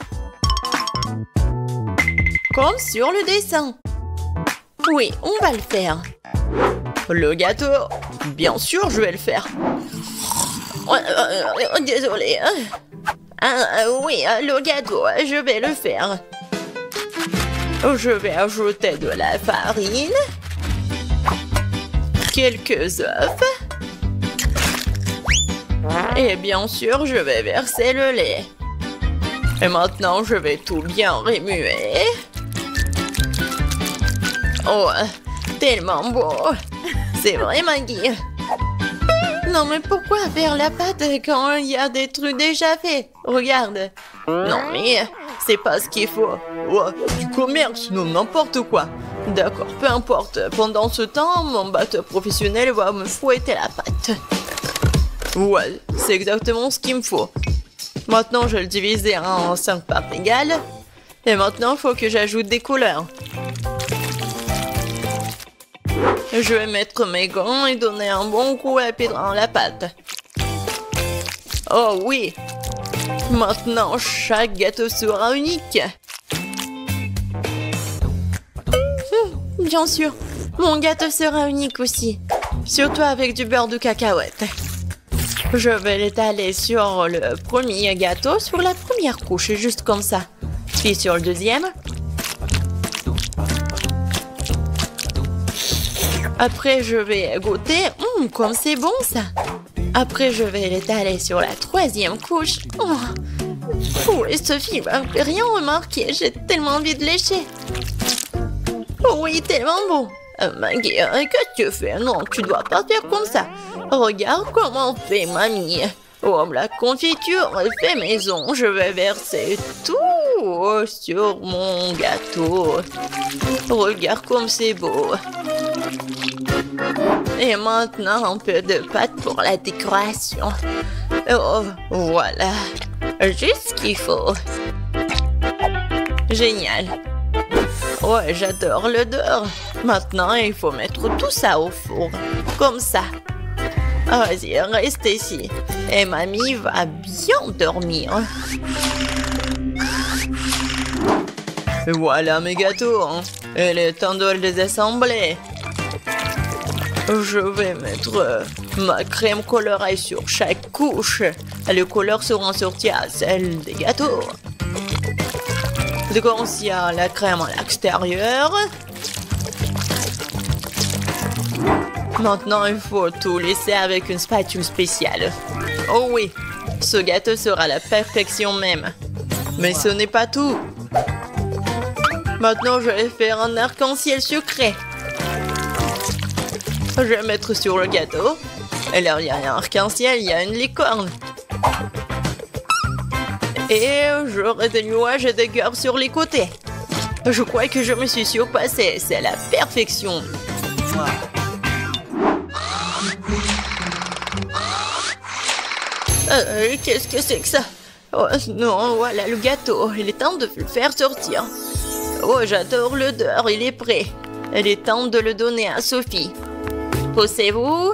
Comme sur le dessin. Oui, on va le faire. Le gâteau, bien sûr, je vais le faire. Désolée. Oui, le gâteau, je vais le faire. Je vais ajouter de la farine, quelques œufs, et bien sûr, je vais verser le lait. Et maintenant, je vais tout bien remuer. Oh, tellement beau. C'est vrai, Maggie. Non, mais pourquoi faire la pâte quand il y a des trucs déjà faits? Regarde. Non, mais c'est pas ce qu'il faut. Oh, du commerce, non, n'importe quoi. D'accord, peu importe. Pendant ce temps, mon batteur professionnel va me fouetter la pâte. Ouais, c'est exactement ce qu'il me faut. Maintenant, je vais le diviser en 5 parts égales. Et maintenant, il faut que j'ajoute des couleurs. Je vais mettre mes gants et donner un bon coup à pied dans la pâte. Oh oui! Maintenant, chaque gâteau sera unique. Bien sûr, mon gâteau sera unique aussi. Surtout avec du beurre de cacahuète. Je vais l'étaler sur le premier gâteau, sur la première couche, juste comme ça. Puis sur le deuxième. Après, je vais goûter. Comme c'est bon, ça. Après, je vais l'étaler sur la troisième couche. Oh, et Sophie va rien remarquer. J'ai tellement envie de lécher. Oh oui, tellement bon. Maggie, qu'est-ce que tu fais? Non, tu dois pas faire comme ça. Regarde comment on fait, mamie. Oh, la confiture est fait maison. Je vais verser tout sur mon gâteau. Regarde comme c'est beau. Et maintenant, un peu de pâte pour la décoration. Oh, voilà. Juste ce qu'il faut. Génial. Ouais, j'adore l'odeur. Maintenant, il faut mettre tout ça au four. Comme ça. Vas-y, reste ici. Et mamie va bien dormir. Et voilà mes gâteaux. Il est temps de les assembler. Je vais mettre ma crème colorée sur chaque couche. Les couleurs seront sorties à celles des gâteaux. Donc, il y a la crème à l'extérieur. Maintenant, il faut tout laisser avec une spatule spéciale. Oh oui, ce gâteau sera la perfection même. Mais ce n'est pas tout. Maintenant, je vais faire un arc-en-ciel sucré. Je vais mettre sur le gâteau. Et là, il y a un arc-en-ciel, il y a une licorne. Et j'aurai des nuages et des cœurs sur les côtés. Je crois que je me suis surpassée. C'est la perfection. Qu'est-ce que c'est que ça? Oh non, voilà le gâteau. Il est temps de le faire sortir. Oh, j'adore l'odeur. Il est prêt. Il est temps de le donner à Sophie. Poussez-vous.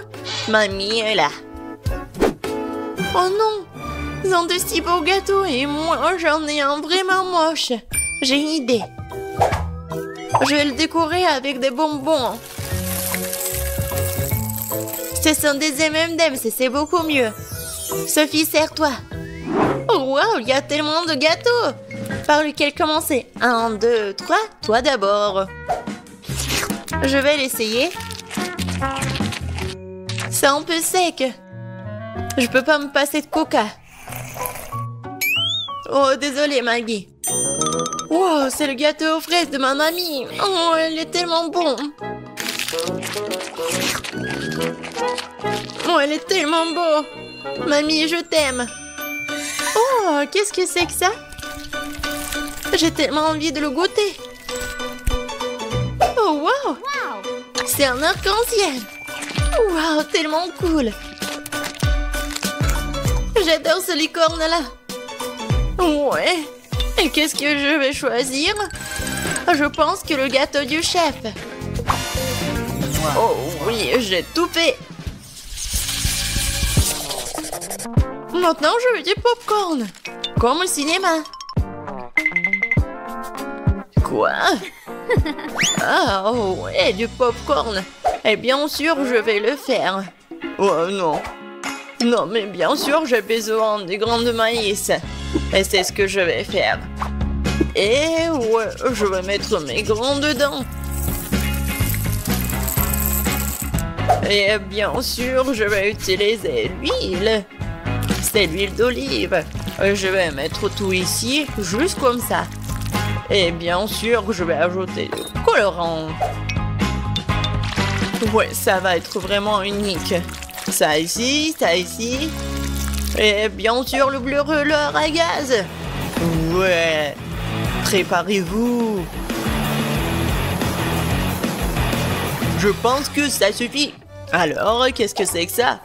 Mamie est là. Oh non! Ils ont de si beaux gâteaux et moi, j'en ai un vraiment moche. J'ai une idée. Je vais le décorer avec des bonbons. Ce sont des M&M's et c'est beaucoup mieux. Sophie, sers-toi. Oh, wow, il y a tellement de gâteaux. Par lequel commencer? 1, 2, 3, toi d'abord. Je vais l'essayer. C'est un peu sec. Je peux pas me passer de coca. Oh, désolée, Maggie. Wow, c'est le gâteau aux fraises de ma mamie. Oh, elle est tellement bon. Oh, elle est tellement beau. Mamie, je t'aime. Oh, qu'est-ce que c'est que ça? J'ai tellement envie de le goûter. Oh, wow. C'est un arc-en-ciel. Wow, tellement cool. J'adore ce licorne-là. Ouais. Et qu'est-ce que je vais choisir? Je pense que le gâteau du chef. Oh oui, j'ai tout fait. Maintenant, je veux du popcorn. Comme au cinéma. Quoi? Ah, oh ouais, du popcorn. Et bien sûr, je vais le faire. Oh non. Non, mais bien sûr, j'ai besoin des grains de maïs. Et c'est ce que je vais faire. Et ouais, je vais mettre mes grains dedans. Et bien sûr, je vais utiliser l'huile. C'est l'huile d'olive. Je vais mettre tout ici, juste comme ça. Et bien sûr, je vais ajouter du colorant. Ouais, ça va être vraiment unique. Ça ici, ça ici. Et bien sûr, le brûleur à gaz. Ouais. Préparez-vous. Je pense que ça suffit. Alors, qu'est-ce que c'est que ça?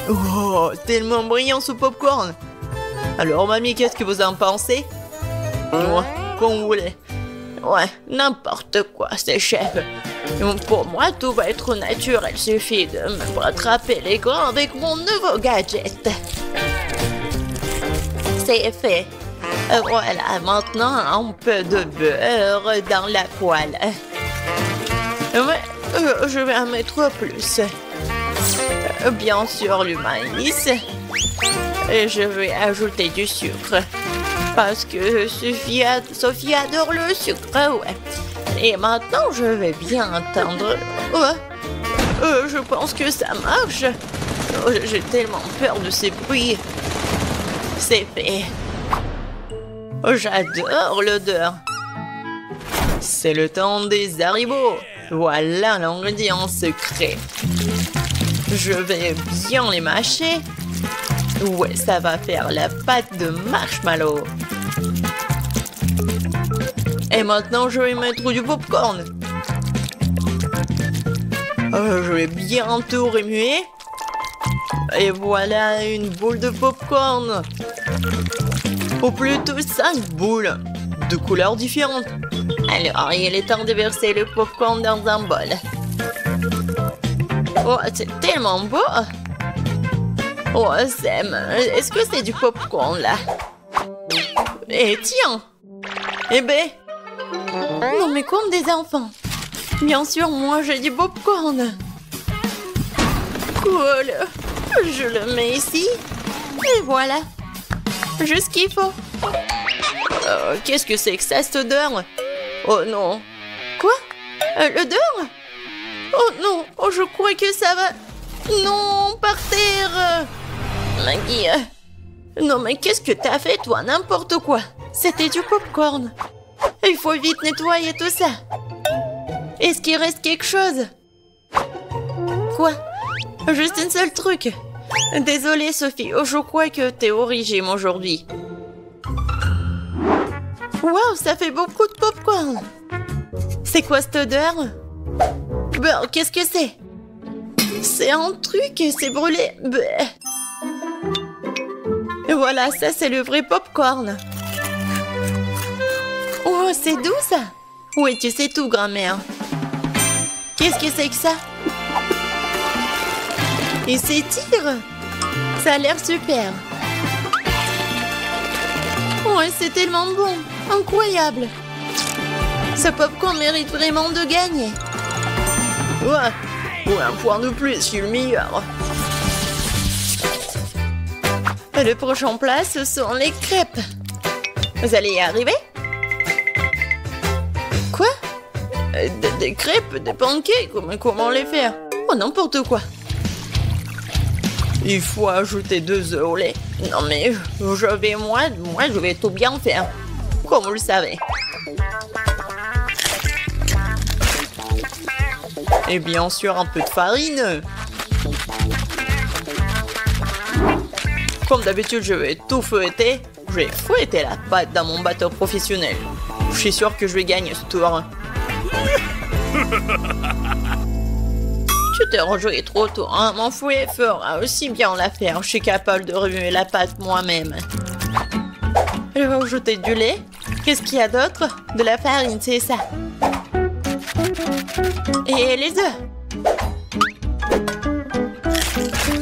Oh, tellement brillant ce popcorn. Alors, mamie, qu'est-ce que vous en pensez? Ouais, comme vous voulez. Ouais, n'importe quoi, c'est chef. Pour moi, tout va être naturel. Il suffit de me rattraper les grains avec mon nouveau gadget. C'est fait. Voilà, maintenant, un peu de beurre dans la poêle. Ouais, je vais en mettre plus. Bien sûr, le maïs. Et je vais ajouter du sucre. Parce que Sophie adore le sucre, ouais. Et maintenant, je vais bien entendre. Je pense que ça marche. J'ai tellement peur de ces bruits. C'est fait. J'adore l'odeur. C'est le temps des haribots. Voilà l'ingrédient secret. Je vais bien les mâcher. Ouais, ça va faire la pâte de marshmallow. Et maintenant, je vais mettre du popcorn. Je vais bien tout remuer. Et voilà une boule de popcorn. Ou plutôt 5 boules de couleurs différentes. Alors, il est temps de verser le popcorn dans un bol. Oh, c'est tellement beau. Oh, Sam, est-ce que c'est du popcorn, là? Et tiens. Eh ben. Non, mais comme des enfants. Bien sûr, moi, j'ai du popcorn. Cool. Je le mets ici. Et voilà. Juste ce qu'il faut. Qu'est-ce que c'est que ça, cette odeur? Oh non. Quoi? L'odeur? Oh non. Oh, je crois que ça va... Non, par terre. Maggie. Non, mais qu'est-ce que t'as fait, toi? N'importe quoi. C'était du popcorn. Il faut vite nettoyer tout ça. Est-ce qu'il reste quelque chose? Quoi? Juste un seul truc. Désolée, Sophie. Je crois que t'es au régime aujourd'hui. Waouh, ça fait beaucoup de popcorn. C'est quoi cette odeur? Ben, qu'est-ce que c'est? C'est un truc, c'est brûlé. Bleh. Voilà, ça c'est le vrai popcorn. Oh, c'est doux ça. Oui, tu sais tout, grand-mère. Qu'est-ce que c'est que ça? Il s'étire. Ça a l'air super. Oh, c'est tellement bon. Incroyable. Ce popcorn mérite vraiment de gagner. Ouais, un point de plus, je suis le meilleur. Et le prochain plat, ce sont les crêpes. Vous allez y arriver? Quoi? Des crêpes, des pancakes, mais comment les faire? Oh, n'importe quoi. Il faut ajouter 2 œufs au lait. Non mais, je vais tout bien faire. Comme vous le savez. Et bien sûr, un peu de farine. Comme d'habitude, je vais tout fouetter. Je vais fouetter la pâte dans mon batteur professionnel. Je suis sûr que je vais gagner ce tour. Tu t'es rejoué trop tôt, hein? Mon fouet fera aussi bien l'affaire. Je suis capable de remuer la pâte moi-même. Je vais ajouter du lait. Qu'est-ce qu'il y a d'autre? De la farine, c'est ça. Et les œufs.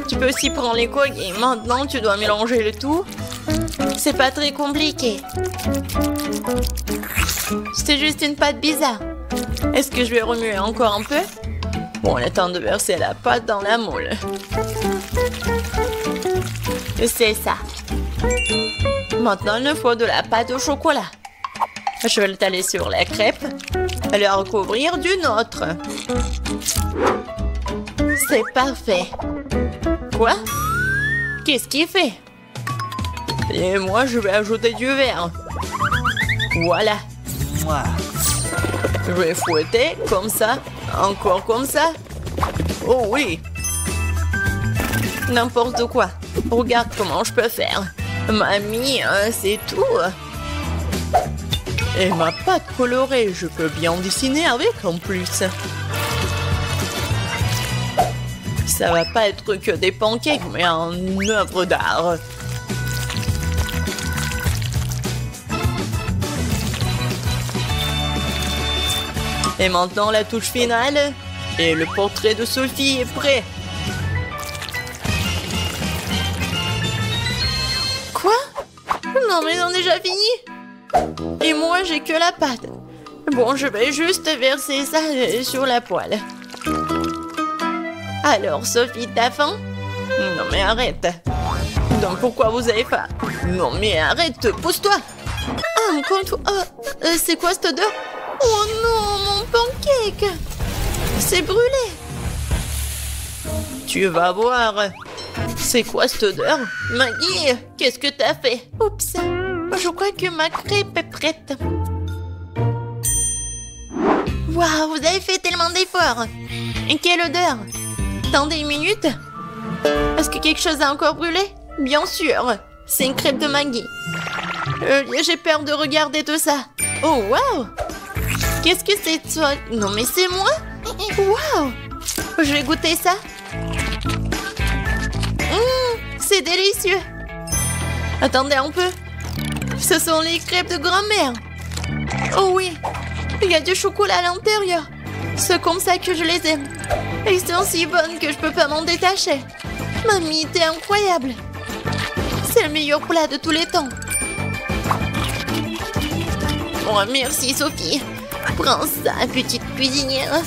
Tu peux aussi prendre les coques et maintenant tu dois mélanger le tout. C'est pas très compliqué. C'est juste une pâte bizarre. Est-ce que je vais remuer encore un peu? Bon, il est temps de verser la pâte dans la moule. C'est ça. Maintenant, il nous faut de la pâte au chocolat. Je vais l'étaler sur la crêpe et la recouvrir d'une autre. C'est parfait. Quoi? Qu'est-ce qu'il fait? Et moi, je vais ajouter du verre. Voilà. Je vais fouetter comme ça. Encore comme ça. Oh oui. N'importe quoi. Regarde comment je peux faire. Mamie, c'est tout. Et ma pâte colorée, je peux bien dessiner avec en plus. Ça va pas être que des pancakes, mais une œuvre d'art. Et maintenant, la touche finale. Et le portrait de Sophie est prêt. Quoi? Non, mais on a déjà fini. Et moi, j'ai que la pâte. Bon, je vais juste verser ça sur la poêle. Alors, Sophie, t'as faim? Non, mais arrête. Donc, pourquoi vous avez faim? Non, mais arrête, pousse-toi. Ah, encore une fois. C'est quoi cette odeur? Oh non, mon pancake! C'est brûlé! Tu vas voir. C'est quoi cette odeur? Maggie, qu'est-ce que t'as fait? Oups, je crois que ma crêpe est prête. Waouh, vous avez fait tellement d'efforts! Et quelle odeur! Attendez une minute. Est-ce que quelque chose a encore brûlé? Bien sûr, c'est une crêpe de Maggie. J'ai peur de regarder tout ça. Oh, waouh! Qu'est-ce que c'est toi? Non mais c'est moi? Waouh! Je vais goûter ça. C'est délicieux. Attendez un peu. Ce sont les crêpes de grand-mère. Oh oui, il y a du chocolat à l'intérieur. C'est comme ça que je les aime. Elles sont si bonnes que je peux pas m'en détacher. Mamie, t'es incroyable. C'est le meilleur plat de tous les temps. Oh, merci Sophie. Prends ça, petite cuisinière.